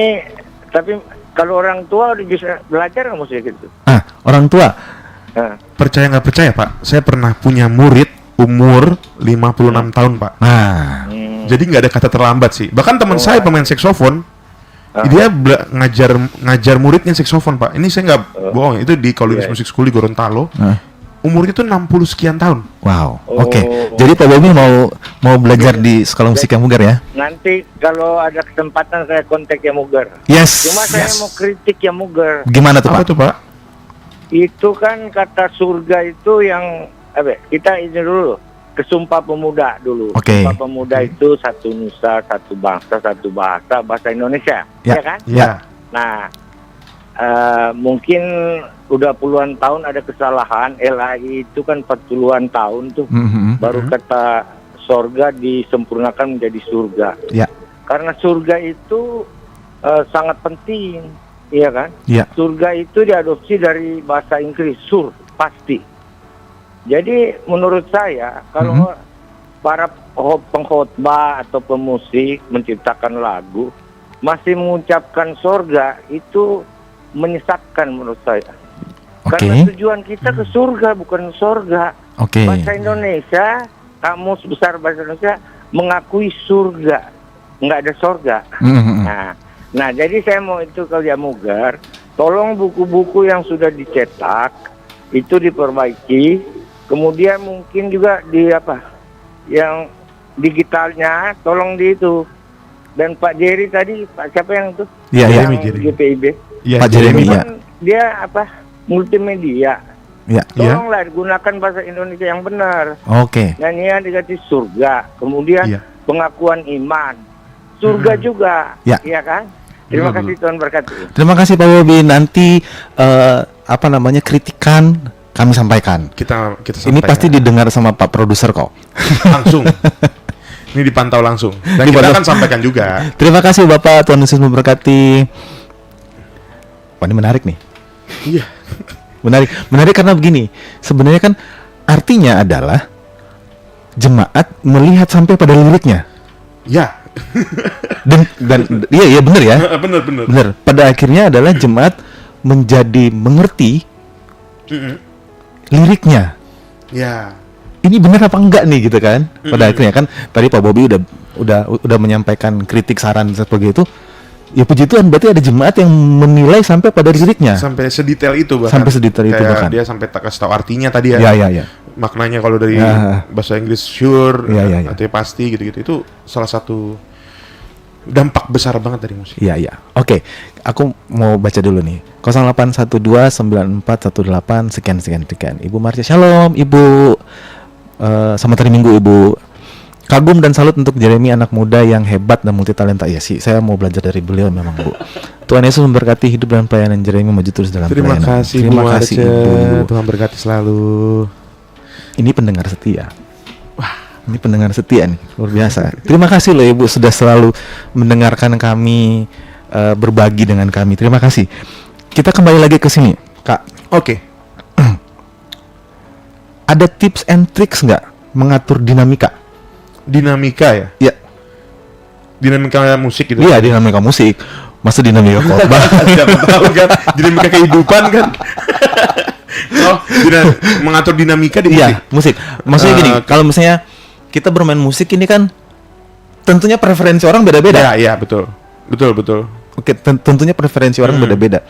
tapi kalau orang tua udah bisa belajar nggak musik itu? Orang tua? Percaya nggak percaya Pak? Saya pernah punya murid umur 56 tahun Pak. Jadi nggak ada kata terlambat sih. Bahkan teman saya pemain saksofon, dia ngajar muridnya saksofon Pak. Ini saya nggak bohong, itu di Collins Music School di Gorontalo. Umurnya tuh 60 sekian tahun. Wow. Oke. Jadi Pak Bobi mau belajar di sekolah musik yang Mugar ya? Nanti kalau ada kesempatan saya kontak yang Mugar. Yes. Cuma saya mau kritik yang Mugar. Gimana tuh Pak? Apa tuh Pak? Itu kan kata surga itu yang kita ini dulu. Kesumpah Pemuda dulu. Sumpah Pemuda itu satu nusa, satu bangsa, satu bahasa Indonesia, ya kan? Ya. Nah, mungkin udah puluhan tahun ada kesalahan. LAI itu kan 40-an tahun tuh, baru kata sorga disempurnakan menjadi surga. Ya. Karena surga itu sangat penting, iya kan? Ya. Surga itu diadopsi dari bahasa Inggris, pasti. Jadi menurut saya kalau para pengkhotbah atau pemusik menciptakan lagu masih mengucapkan surga, itu menyesatkan menurut saya. Karena tujuan kita ke surga, bukan surga. Bahasa Indonesia, kamus besar bahasa Indonesia mengakui surga, nggak ada surga. Nah jadi saya mau itu ke Mugar, tolong buku-buku yang sudah dicetak itu diperbaiki. Kemudian mungkin juga yang digitalnya tolong di itu. Dan Pak Jerry tadi, Pak siapa yang itu? Iya, iya. Yang GPIB. Iya, Pak Jeremy, Kan ya. dia apa? Multimedia. Ya. Tolonglah gunakan bahasa Indonesia yang benar. Oke. Nyanyian dikasih surga, kemudian Iya. pengakuan iman, surga juga, Ya. iya kan? Terima Betul, kasih Tuhan berkati. Terima kasih Pak Bobi. Nanti kritikan kami sampaikan. Kita Ini sampaikan. pasti didengar sama Pak produser kok. langsung. Ini dipantau langsung. Dan kita akan sampaikan juga. Terima kasih Bapak, Tuhan Yesus memberkati. Wah, ini menarik nih. Iya. Menarik karena begini. Sebenarnya kan artinya adalah jemaat melihat sampai pada liriknya. Ya. Dan iya benar ya. Bener. Benar. Pada akhirnya adalah jemaat menjadi mengerti liriknya. Ya. Ini benar apa enggak nih gitu kan? Pada akhirnya kan tadi Pak Bobi udah menyampaikan kritik saran seperti itu. Ya puji Tuhan, berarti ada jemaat yang menilai sampai pada liriknya. Sampai sedetail itu bahkan. Sampai sedetail itu Kayak bahkan. dia sampai tak kasih tahu artinya tadi ya. Ya. Maknanya kalau dari Ya. bahasa Inggris sure, Ya. artinya pasti gitu-gitu. Itu salah satu dampak besar banget dari musik. Iya. Oke, aku mau baca dulu nih. 08129418 sekian. Ibu Marsha, shalom Ibu. Selamat hari Minggu Ibu. Kagum dan salut untuk Jeremy, anak muda yang hebat dan multitalenta. Ya sih, saya mau belajar dari beliau memang Bu. Tuhan Yesus memberkati hidup dan pelayanan Jeremy, maju terus dalam Terima pelayanan. kasih Terima Bu kasih Arce. Ibu. Tuhan berkati selalu. Ini pendengar setia. Ini pendengar setia nih, luar biasa. Terima kasih loh Ibu sudah selalu mendengarkan kami, berbagi dengan kami. Terima kasih. Kita kembali lagi ke sini, Kak. Oke. Ada tips and tricks nggak mengatur dinamika? Dinamika ya. Ya, Dinamika musik gitu. iya dinamika musik. Masa dinamika khotbah? Siapa tahu kan dinamika kehidupan kan. Mengatur dinamika di musik. Iya, musik. Maksudnya gini, kalau misalnya kita bermain musik ini kan tentunya preferensi orang beda-beda. Iya, betul. Oke, tentunya preferensi orang beda-beda.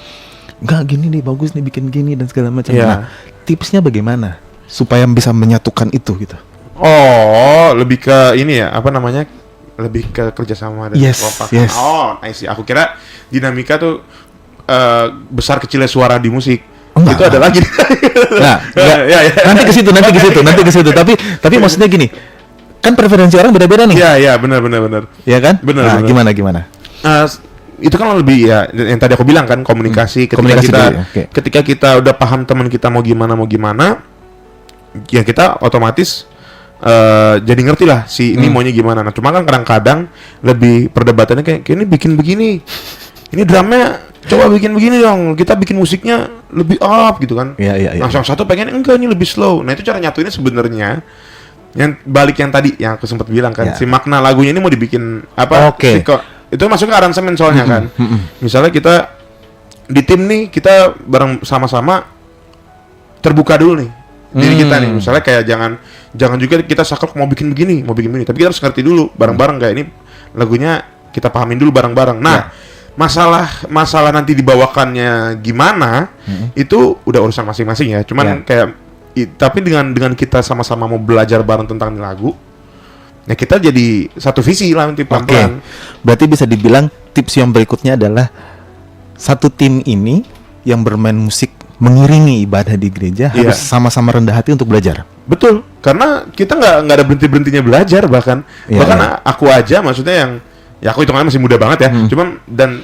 Enggak gini nih, bagus nih bikin gini dan segala macam. Iya. Nah, tipsnya bagaimana supaya bisa menyatukan itu gitu? Oh, lebih ke ini ya, apa namanya? Lebih ke kerjasama dan Yes, kekompakan. yes. Oh, I see. Aku kira dinamika tuh besar kecilnya suara di musik. Enggak, Itu ada lagi. Nah, enggak. Ya. nanti ke situ. Tapi maksudnya gini, kan preferensi orang beda-beda nih. Iya, benar. Iya kan? Benar, Nah, benar. gimana? Itu kan lebih ya yang tadi aku bilang kan komunikasi. Komunikasi dulu ya, oke. Ketika kita udah paham teman kita mau gimana, ya kita otomatis jadi ngerti lah si ini maunya gimana. Nah, cuma kan kadang-kadang lebih perdebatannya kayak ini bikin begini, ini drumnya coba bikin begini dong, kita bikin musiknya lebih up gitu kan. Iya. Nah, yang satu pengen enggak ini lebih slow. Nah, itu cara nyatuinnya sebenarnya yang balik yang tadi yang aku sempat bilang kan, Ya. si makna lagunya ini mau dibikin apa? Oke. Itu masuk ke aransemen soalnya kan. Misalnya kita di tim nih, kita bareng sama-sama terbuka dulu nih diri kita nih. Misalnya kayak jangan juga kita saklek mau bikin begini, tapi kita harus ngerti dulu bareng-bareng kayak ini lagunya kita pahamin dulu bareng-bareng. Nah, masalah nanti dibawakannya gimana itu udah urusan masing-masing ya. Cuman kayak tapi dengan kita sama-sama mau belajar bareng tentang lagu, ya kita jadi satu visi lah nanti pelan-pelan. Berarti bisa dibilang tips yang berikutnya adalah satu tim ini yang bermain musik mengiringi ibadah di gereja harus sama-sama rendah hati untuk belajar. Betul, karena kita nggak ada berhentinya belajar bahkan aku aja maksudnya yang ya aku hitungannya masih muda banget ya, cuman dan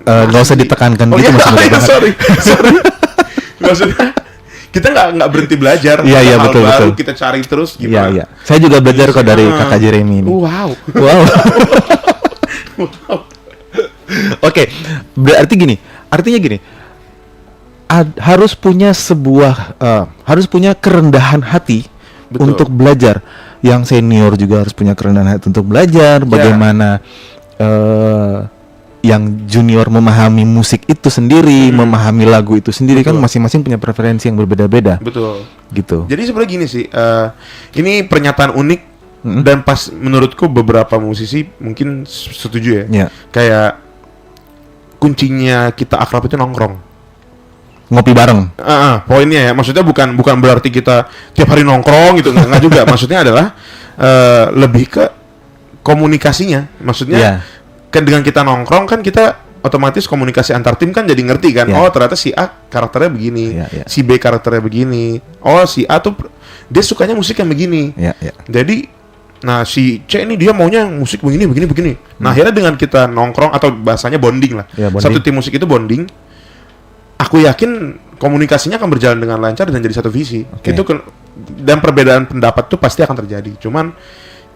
nggak usah ditekankan gitu, masih muda banget. sorry maksudnya kita nggak berhenti belajar. Iya, Hal betul. baru kita cari terus gimana. Iya. Saya juga belajar kok dari kakak Jeremy ini. Wow. Oke, berarti artinya gini, harus punya harus punya kerendahan hati. Betul. Untuk belajar. Yang senior juga harus punya kerendahan hati untuk belajar. Bagaimana yang junior memahami musik itu sendiri, memahami lagu itu sendiri. Betul. Kan masing-masing punya preferensi yang berbeda-beda. Betul. Gitu. Jadi sebenarnya gini sih, ini pernyataan unik dan pas menurutku beberapa musisi mungkin setuju ya. Ya. Kayak kuncinya kita akrab itu nongkrong. Ngopi bareng. Poinnya ya, maksudnya bukan berarti kita tiap hari nongkrong gitu, enggak juga. Maksudnya adalah lebih ke komunikasinya. Maksudnya Iya. kan dengan kita nongkrong kan kita otomatis komunikasi antar tim kan jadi ngerti kan. Iya. Oh, ternyata si A karakternya begini, Iya, iya. si B karakternya begini. Oh, si A tuh dia sukanya musik yang begini. Iya, iya. Jadi nah si C ini dia maunya musik begini. Nah, akhirnya dengan kita nongkrong atau bahasanya bonding lah. Iya, bonding. Satu tim musik itu bonding. Aku yakin komunikasinya akan berjalan dengan lancar dan jadi satu visi. Oke. Dan perbedaan pendapat tuh pasti akan terjadi. Cuman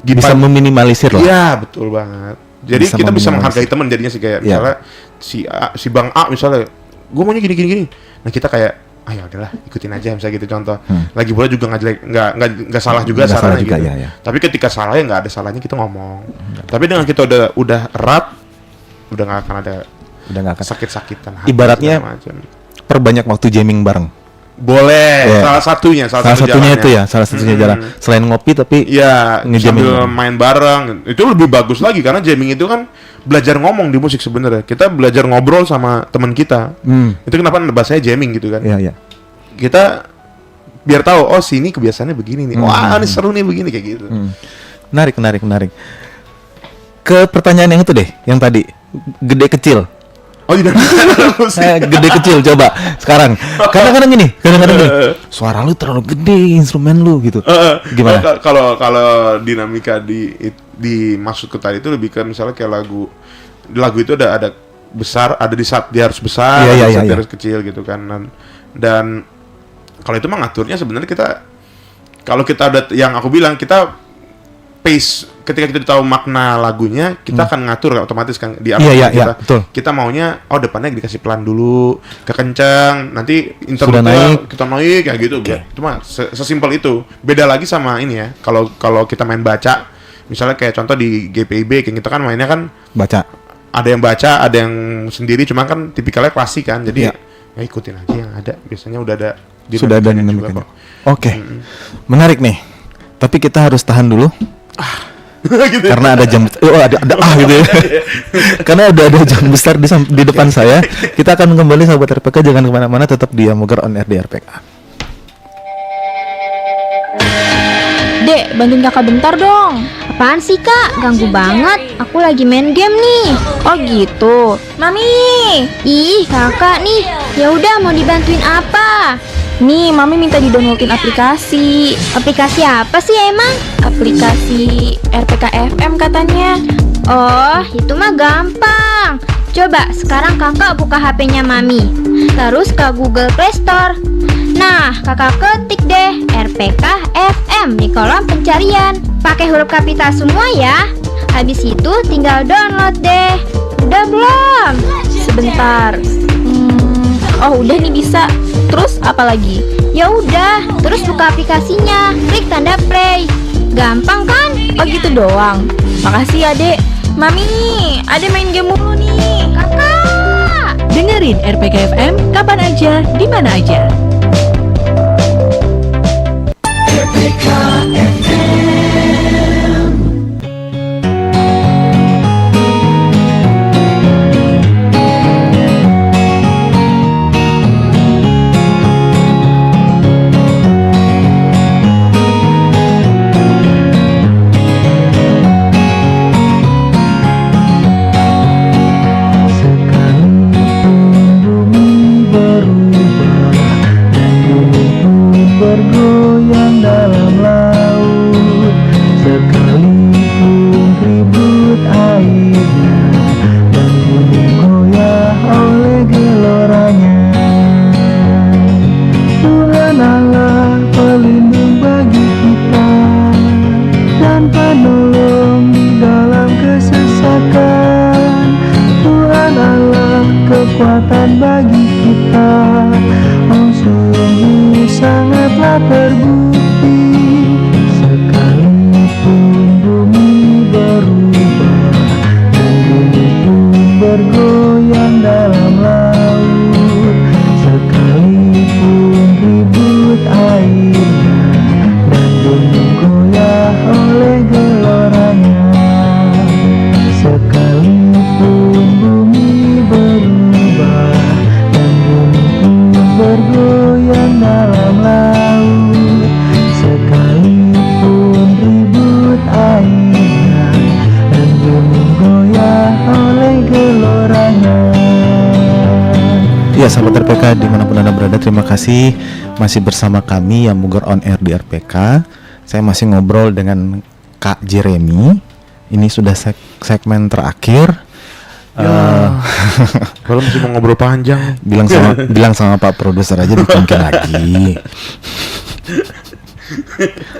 Bisa meminimalisir lah. Iya, betul banget. Jadi Bisa kita bisa meminimalisir. menghargai teman jadinya sih kayak Iya. misalnya si Bang A misalnya, gue maunya gini. Nah kita kayak, ya udahlah ikutin aja misalnya gitu contoh. Lagi pula juga nggak jelek, nggak salah juga Nggak salah sarannya juga, gitu. iya. Tapi ketika salah ya nggak ada salahnya kita ngomong. Tapi dengan kita udah erat, udah nggak akan ada Udah nggak akan. sakit-sakitan. hati Ibaratnya segala macam. Perbanyak waktu jamming bareng. Boleh, Iya. salah satunya Salah satunya itu ya, salah satunya jalan. Selain ngopi tapi Iya, ngejamming. sambil main bareng. Itu lebih bagus lagi karena jamming itu kan belajar ngomong di musik sebenarnya. Kita belajar ngobrol sama teman kita. Itu kenapa bahasanya jamming gitu kan. Iya, iya. Kita biar tahu, oh sini kebiasaannya begini nih. Wah, ini seru nih begini kayak gitu. Menarik. Ke pertanyaan yang itu deh, yang tadi gede kecil. Oh, iya. Gede kecil coba sekarang. Kadang-kadang gini. Suara lu terlalu gede, instrumen lu gitu. Gimana? Kalau dinamika di maksudku tadi itu lebih ke misalnya kayak lagu itu ada besar, ada di saat dia harus besar, Iya, ada di iya, saat dia iya. harus kecil gitu kan. Dan kalau itu mah ngaturnya sebenarnya kalau kita ada yang aku bilang kita pace ketika kita tahu makna lagunya kita akan ngatur otomatis kan di Iya, iya, kita. betul. Kita maunya depannya dikasih pelan dulu, kekencang, nanti Sudah naik. kita naik kayak gitu. Itu mah sesimpel itu. Beda lagi sama ini ya. Kalau kita main baca, misalnya kayak contoh di GPIB kayak kita kan mainnya kan Baca. ada yang baca, ada yang sendiri, cuma kan tipikalnya klasik kan. Jadi Iya. ya ikutin aja yang ada. Biasanya udah ada Sudah ada dinamikanya juga dinamikanya. kok. Oke. Menarik nih. Tapi kita harus tahan dulu. Gitu. Karena ada jam ada gitu ya. Karena udah ada jam besar di depan saya. Kita akan kembali sahabat RPK, jangan kemana-mana, tetap di Yamoger on Air di RPK. Dek, bantuin kakak bentar dong. Apaan sih kak? Ganggu banget. Aku lagi main game nih. Oh gitu. Mami. Ih kakak nih. Ya udah mau dibantuin apa? Nih, Mami minta di-downloadin aplikasi. Aplikasi apa sih emang? Aplikasi RPK FM katanya. Oh itu mah gampang. Coba sekarang kakak buka HP-nya Mami. Terus ke Google Play Store. Nah kakak ketik deh RPK FM di kolom pencarian. Pakai huruf kapital semua ya. Habis itu tinggal download deh. Udah belum? Sebentar. Oh udah nih bisa. Terus apa lagi? Ya udah, terus buka aplikasinya, klik tanda play. Gampang kan? Oh gitu doang. Makasih ya dek. Mami, Ade main game mulu nih. Kakak. Dengerin RPK FM kapan aja, di mana aja. Bergoyang dalam Ya, sahabat RPK dimanapun Anda berada, terima kasih masih bersama kami yang Mugor On Air di RPK. Saya masih ngobrol dengan Kak Jeremy. Ini sudah segmen terakhir. Kalau masih mau ngobrol panjang, bilang sama Pak produser aja bikin lagi.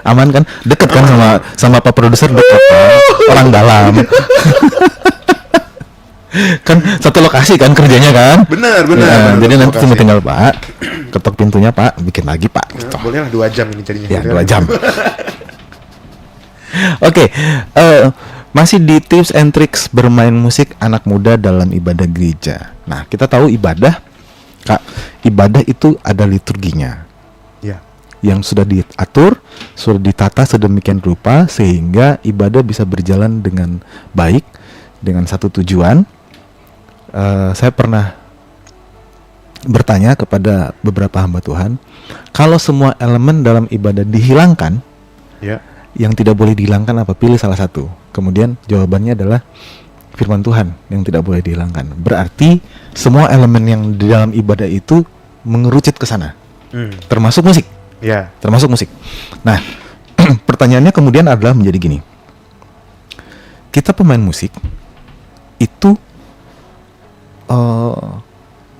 Aman kan? Deket kan sama Pak produser, deket kan? Orang dalam. Kan satu lokasi kan kerjanya kan? Benar. Jadi nanti cuma tinggal Pak ketok pintunya, Pak, bikin lagi Pak. Gitu. Boleh lah 2 jam ini jadinya. Ya 2 jam. Oke, masih di tips and tricks bermain musik anak muda dalam ibadah gereja. Nah, kita tahu ibadah, Kak, ibadah itu ada liturginya. Ya. Yang sudah diatur, sudah ditata sedemikian rupa sehingga ibadah bisa berjalan dengan baik, dengan satu tujuan. Saya pernah bertanya kepada beberapa hamba Tuhan, kalau semua elemen dalam ibadah dihilangkan, ya, yang tidak boleh dihilangkan apa? Pilih salah satu. Kemudian jawabannya adalah firman Tuhan yang tidak boleh dihilangkan. Berarti semua elemen yang di dalam ibadah itu mengerucut ke sana, termasuk musik. Ya, termasuk musik. Nah, pertanyaannya kemudian adalah menjadi gini. Kita pemain musik itu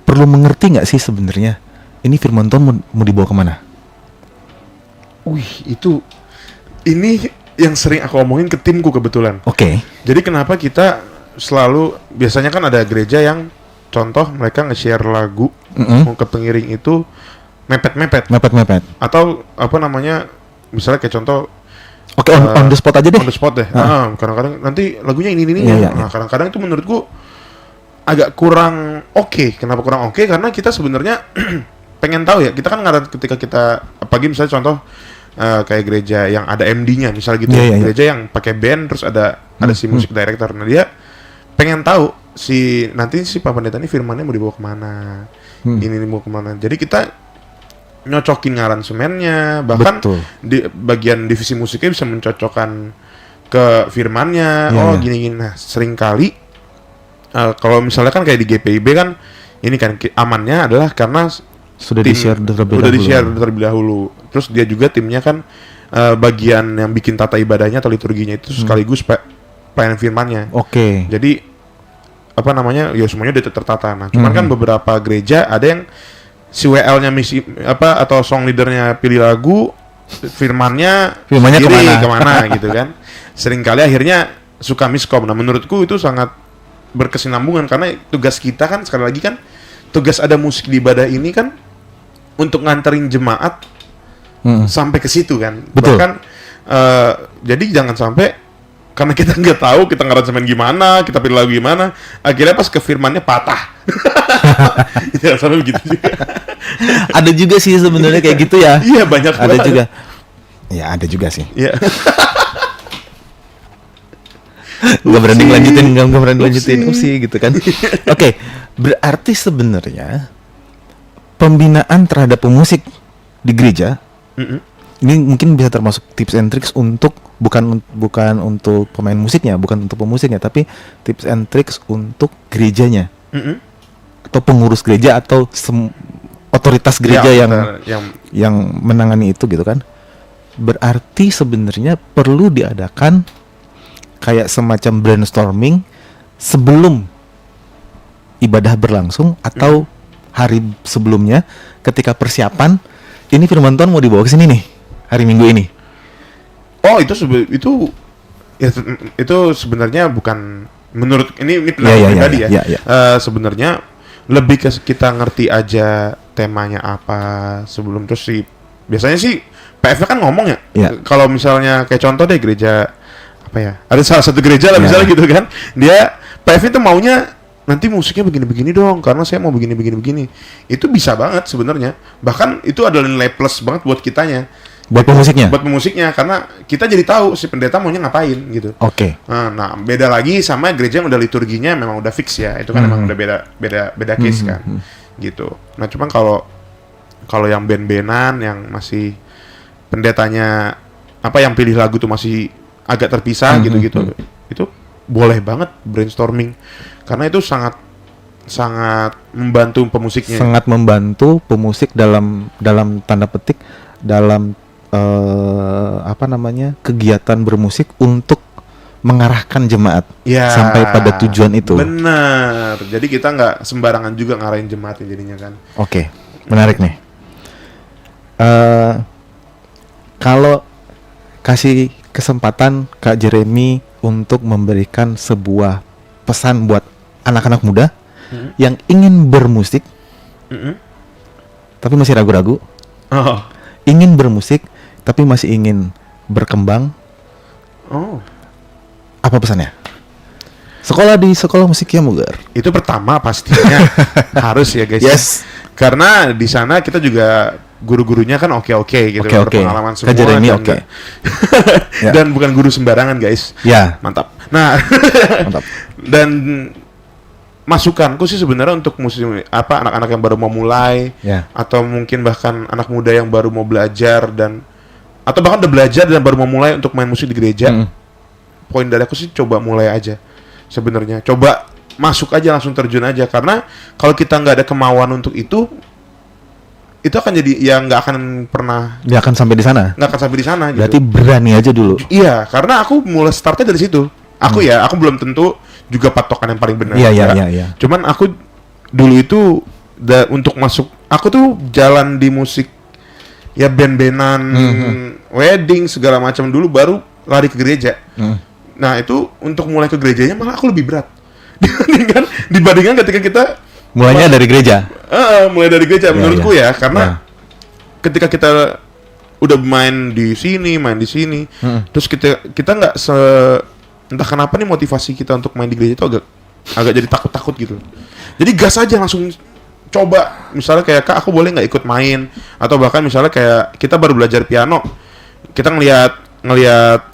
perlu mengerti nggak sih sebenarnya ini firman Tuhan mau dibawa kemana? Ini yang sering aku omongin ke timku kebetulan. Oke. Jadi kenapa kita selalu, biasanya kan ada gereja yang contoh mereka nge-share lagu ke pengiring itu mepet-mepet. Atau apa namanya, misalnya kayak contoh, on the spot aja deh. On the spot deh. Kadang-kadang nanti lagunya ini. Nah, kadang-kadang itu menurutku agak kurang oke. Kenapa kurang oke? Karena kita sebenarnya pengen tahu ya. Kita kan ketika kita, apalagi misalnya contoh kayak gereja yang ada MD-nya, misalnya gitu. Gereja yang pakai band terus ada si musik director. Nah, dia pengen tahu nanti si Pak Pendeta ini firmannya mau dibawa kemana, ini mau kemana. Jadi kita nyocokin aransemennya, bahkan di bagian divisi musiknya bisa mencocokkan ke firmannya. Gini. Nah, sering kali kalau misalnya kan kayak di GPIB kan, ini kan amannya adalah karena sudah di-share terlebih dahulu. Terus dia juga timnya kan bagian yang bikin tata ibadahnya atau liturginya itu sekaligus pelayanan firmannya. Oke. Jadi apa namanya, ya semuanya udah tertata. Nah, cuman kan beberapa gereja ada yang si WL-nya misi atau song leadernya pilih lagu, firmannya kemana gitu kan. Seringkali akhirnya suka miskom. Nah, menurutku itu sangat berkesinambungan, karena tugas kita kan, sekali lagi kan, tugas ada musik di ibadah ini kan untuk nganterin jemaat sampai ke situ kan. Betul. Bahkan jadi jangan sampai karena kita nggak tahu kita ngaransemen gimana, kita pilih lagu gimana, akhirnya pas ke firmannya patah. Jangan sampai begitu juga. Ada juga sih sebenarnya kayak gitu ya. Iya, banyak ada banget. juga. Ya, ada juga sih. Iya. Gak berani lanjutin gitu kan. Oke, berarti sebenarnya pembinaan terhadap pemusik di gereja ini mungkin bisa termasuk tips and tricks untuk bukan untuk pemain musiknya, bukan untuk pemusiknya, tapi tips and tricks untuk gerejanya atau pengurus gereja atau otoritas gereja yang menangani itu gitu kan. Berarti sebenarnya perlu diadakan kayak semacam brainstorming sebelum ibadah berlangsung atau hari sebelumnya, ketika persiapan ini firman Tuhan mau dibawa ke sini nih hari Minggu ini. Oh, itu sebenarnya bukan, menurut ini pendapat pribadi ya. Sebenarnya lebih ke kita ngerti aja temanya apa sebelum, terus biasanya sih PF kan ngomong ya. Kalau misalnya kayak contoh deh gereja apa ya, ada salah satu gereja lah misalnya gitu kan, dia PF itu maunya nanti musiknya begini-begini dong karena saya mau begini-begini. Itu bisa banget sebenarnya, bahkan itu adalah nilai plus banget buat kitanya, buat pemusiknya karena kita jadi tahu si pendeta maunya ngapain gitu. Oke. Nah, beda lagi sama gereja yang udah liturginya memang udah fix ya, itu kan memang udah beda case kan gitu. Nah, cuman kalau yang band-bandan yang masih pendetanya yang pilih lagu tuh masih agak terpisah gitu-gitu, itu boleh banget brainstorming karena itu sangat sangat membantu pemusiknya. Sangat membantu pemusik dalam tanda petik dalam kegiatan bermusik untuk mengarahkan jemaat sampai pada tujuan itu. Benar. Jadi kita nggak sembarangan juga ngarahin jemaatnya jadinya kan. Oke, menarik nih. Kalau kasih kesempatan Kak Jeremy untuk memberikan sebuah pesan buat anak-anak muda yang ingin bermusik, tapi masih ragu-ragu, ingin bermusik tapi masih ingin berkembang, apa pesannya? Sekolah di sekolah musik Yamuger. Itu pertama pastinya harus ya guys. Yes. Karena di sana kita juga guru-gurunya kan oke gitu, berpengalaman semua. Kak Jeremy oke. Dan bukan guru sembarangan guys. Ya. Mantap. Nah, mantap. Dan masukanku sih sebenarnya untuk anak-anak yang baru mau mulai, atau mungkin bahkan anak muda yang baru mau belajar atau bahkan udah belajar dan baru mau mulai untuk main musik di gereja. Poin dari aku sih coba mulai aja. Sebenarnya coba masuk aja, langsung terjun aja, karena kalau kita nggak ada kemauan untuk itu akan jadi nggak akan sampai di sana. Nggak akan sampai di sana. Berarti gitu. Berani aja dulu. Iya, karena aku mulai startnya dari situ. Aku belum tentu juga patokan yang paling benar. Iya. Cuman aku dulu itu untuk masuk, aku tuh jalan di musik ya band-bandan, wedding segala macam dulu, baru lari ke gereja. Nah itu untuk mulai ke gerejanya malah aku lebih berat dibandingkan ketika kita mulainya dari gereja. Mulai dari gereja menurutku ya, karena ketika kita udah main di sini, terus kita nggak entah kenapa nih motivasi kita untuk main di gereja itu agak jadi takut gitu. Jadi gas aja, langsung coba. Misalnya kayak, Kak aku boleh nggak ikut main, atau bahkan misalnya kayak kita baru belajar piano, kita ngelihat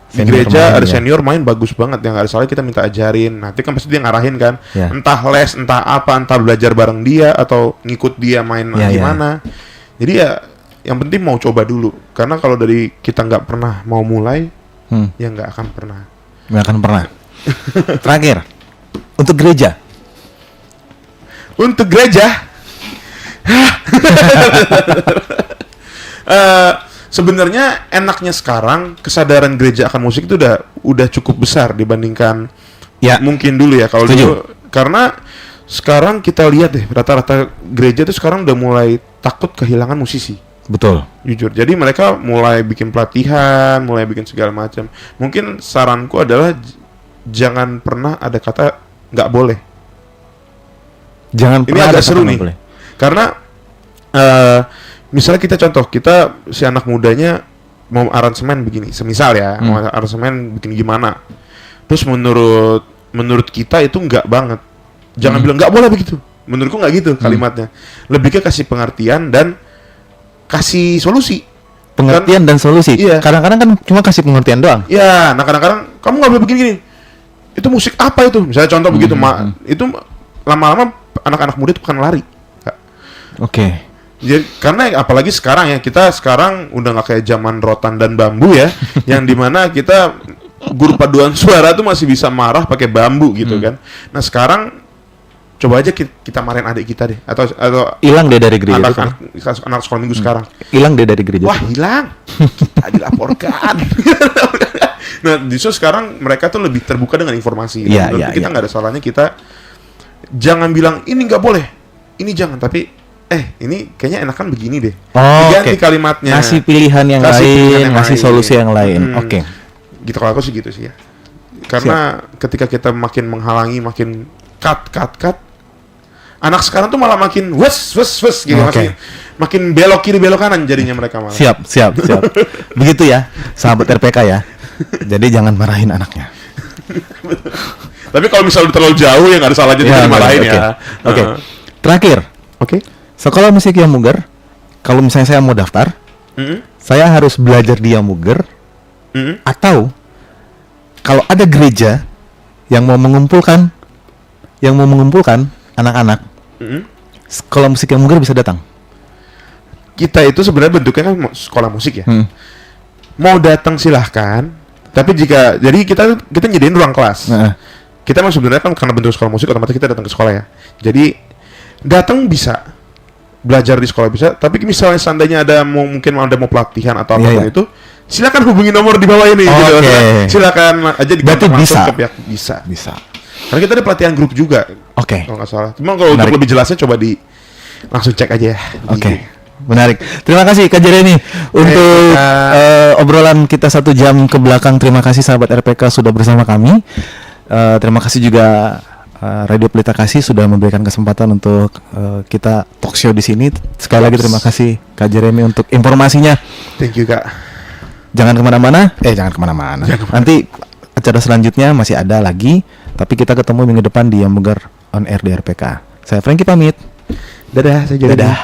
di gereja ada senior main bagus banget, yang ada salah kita minta ajarin. Nanti kan pasti dia ngarahin kan, entah les, entah apa, entah belajar bareng dia atau ngikut dia main gimana. Jadi ya yang penting mau coba dulu, karena kalau dari kita nggak pernah mau mulai, ya nggak akan pernah. Terakhir, untuk gereja. Sebenarnya enaknya sekarang kesadaran gereja akan musik itu udah cukup besar dibandingkan mungkin dulu ya. Kalau dulu, karena sekarang kita lihat deh, rata-rata gereja tuh sekarang udah mulai takut kehilangan musisi. Betul. Jujur. Jadi mereka mulai bikin pelatihan, mulai bikin segala macam. Mungkin saranku adalah jangan pernah ada kata nggak boleh. Jangan pernah. Ini agak seru nih. Boleh. Karena misalnya kita si anak mudanya mau aransemen begini, semisal ya, mau aransemen bikin gimana. Terus menurut kita itu enggak banget. Jangan bilang enggak boleh begitu. Menurutku enggak gitu kalimatnya. Lebih ke kasih pengertian dan kasih solusi. Pengertian dan solusi. Iya. Kadang-kadang kan cuma kasih pengertian doang. Iya, nah kadang-kadang kamu enggak boleh begini. Itu musik apa itu? Misalnya contoh begitu, itu lama-lama anak-anak muda itu akan lari. Oke. Jadi, karena apalagi sekarang ya, kita sekarang udah nggak kayak zaman rotan dan bambu ya, yang dimana kita guru paduan suara tuh masih bisa marah pakai bambu gitu kan. Nah sekarang coba aja kita marahin adik kita deh, atau hilang deh dari gereja anak sekolah minggu sekarang. Hilang deh dari gereja. Wah hilang, kita dilaporkan. Nah justru sekarang mereka tuh lebih terbuka dengan informasi. Kita nggak ada salahnya kita jangan bilang ini nggak boleh, ini jangan, tapi ini kayaknya enakan begini deh. Diganti kalimatnya. Ngasih pilihan yang lain, ngasih solusi yang lain. Oke. Gitu, kalau aku sih gitu sih ya. Karena ketika kita makin menghalangi, makin cut, anak sekarang tuh malah makin wes gitu, makin belok kiri belok kanan jadinya mereka malah. Siap. Begitu ya, sahabat RPK ya. Jadi jangan marahin anaknya. Tapi kalau misalnya terlalu jauh ya nggak ada salahnya dimarahin ya. Oke. Terakhir. Oke. Sekolah musik Yamuger, kalau misalnya saya mau daftar, saya harus belajar di Yamuger, atau kalau ada gereja yang mau mengumpulkan anak-anak, sekolah musik Yamuger bisa datang. Kita itu sebenarnya bentuknya kan sekolah musik ya. Mau datang silahkan, tapi jadi kita nyediain ruang kelas. kita memang sebenarnya kan karena bentuk sekolah musik otomatis kita datang ke sekolah ya. Jadi datang bisa, belajar di sekolah bisa, tapi misalnya seandainya mungkin ada pelatihan atau apapun itu, silakan hubungi nomor di bawah ini gitu. Silakan aja dikontak langsung ke pihak bisa. Karena kita ada pelatihan grup juga. Kalau nggak salah. Cuma kalau untuk lebih jelasnya coba langsung cek aja ya. Menarik. Terima kasih Kak Jeremy untuk obrolan kita 1 jam ke belakang. Terima kasih sahabat RPK sudah bersama kami. Terima kasih juga Radio Pelita Kasih sudah memberikan kesempatan untuk kita talk show di sini. Sekali lagi terima kasih Kak Jeremy untuk informasinya. Thank you Kak. Jangan kemana-mana. Nanti acara selanjutnya masih ada lagi. Tapi kita ketemu minggu depan di Yamuger On Air di RPK. Saya Frankie pamit. Dadah. Saya Jeremy. Dadah.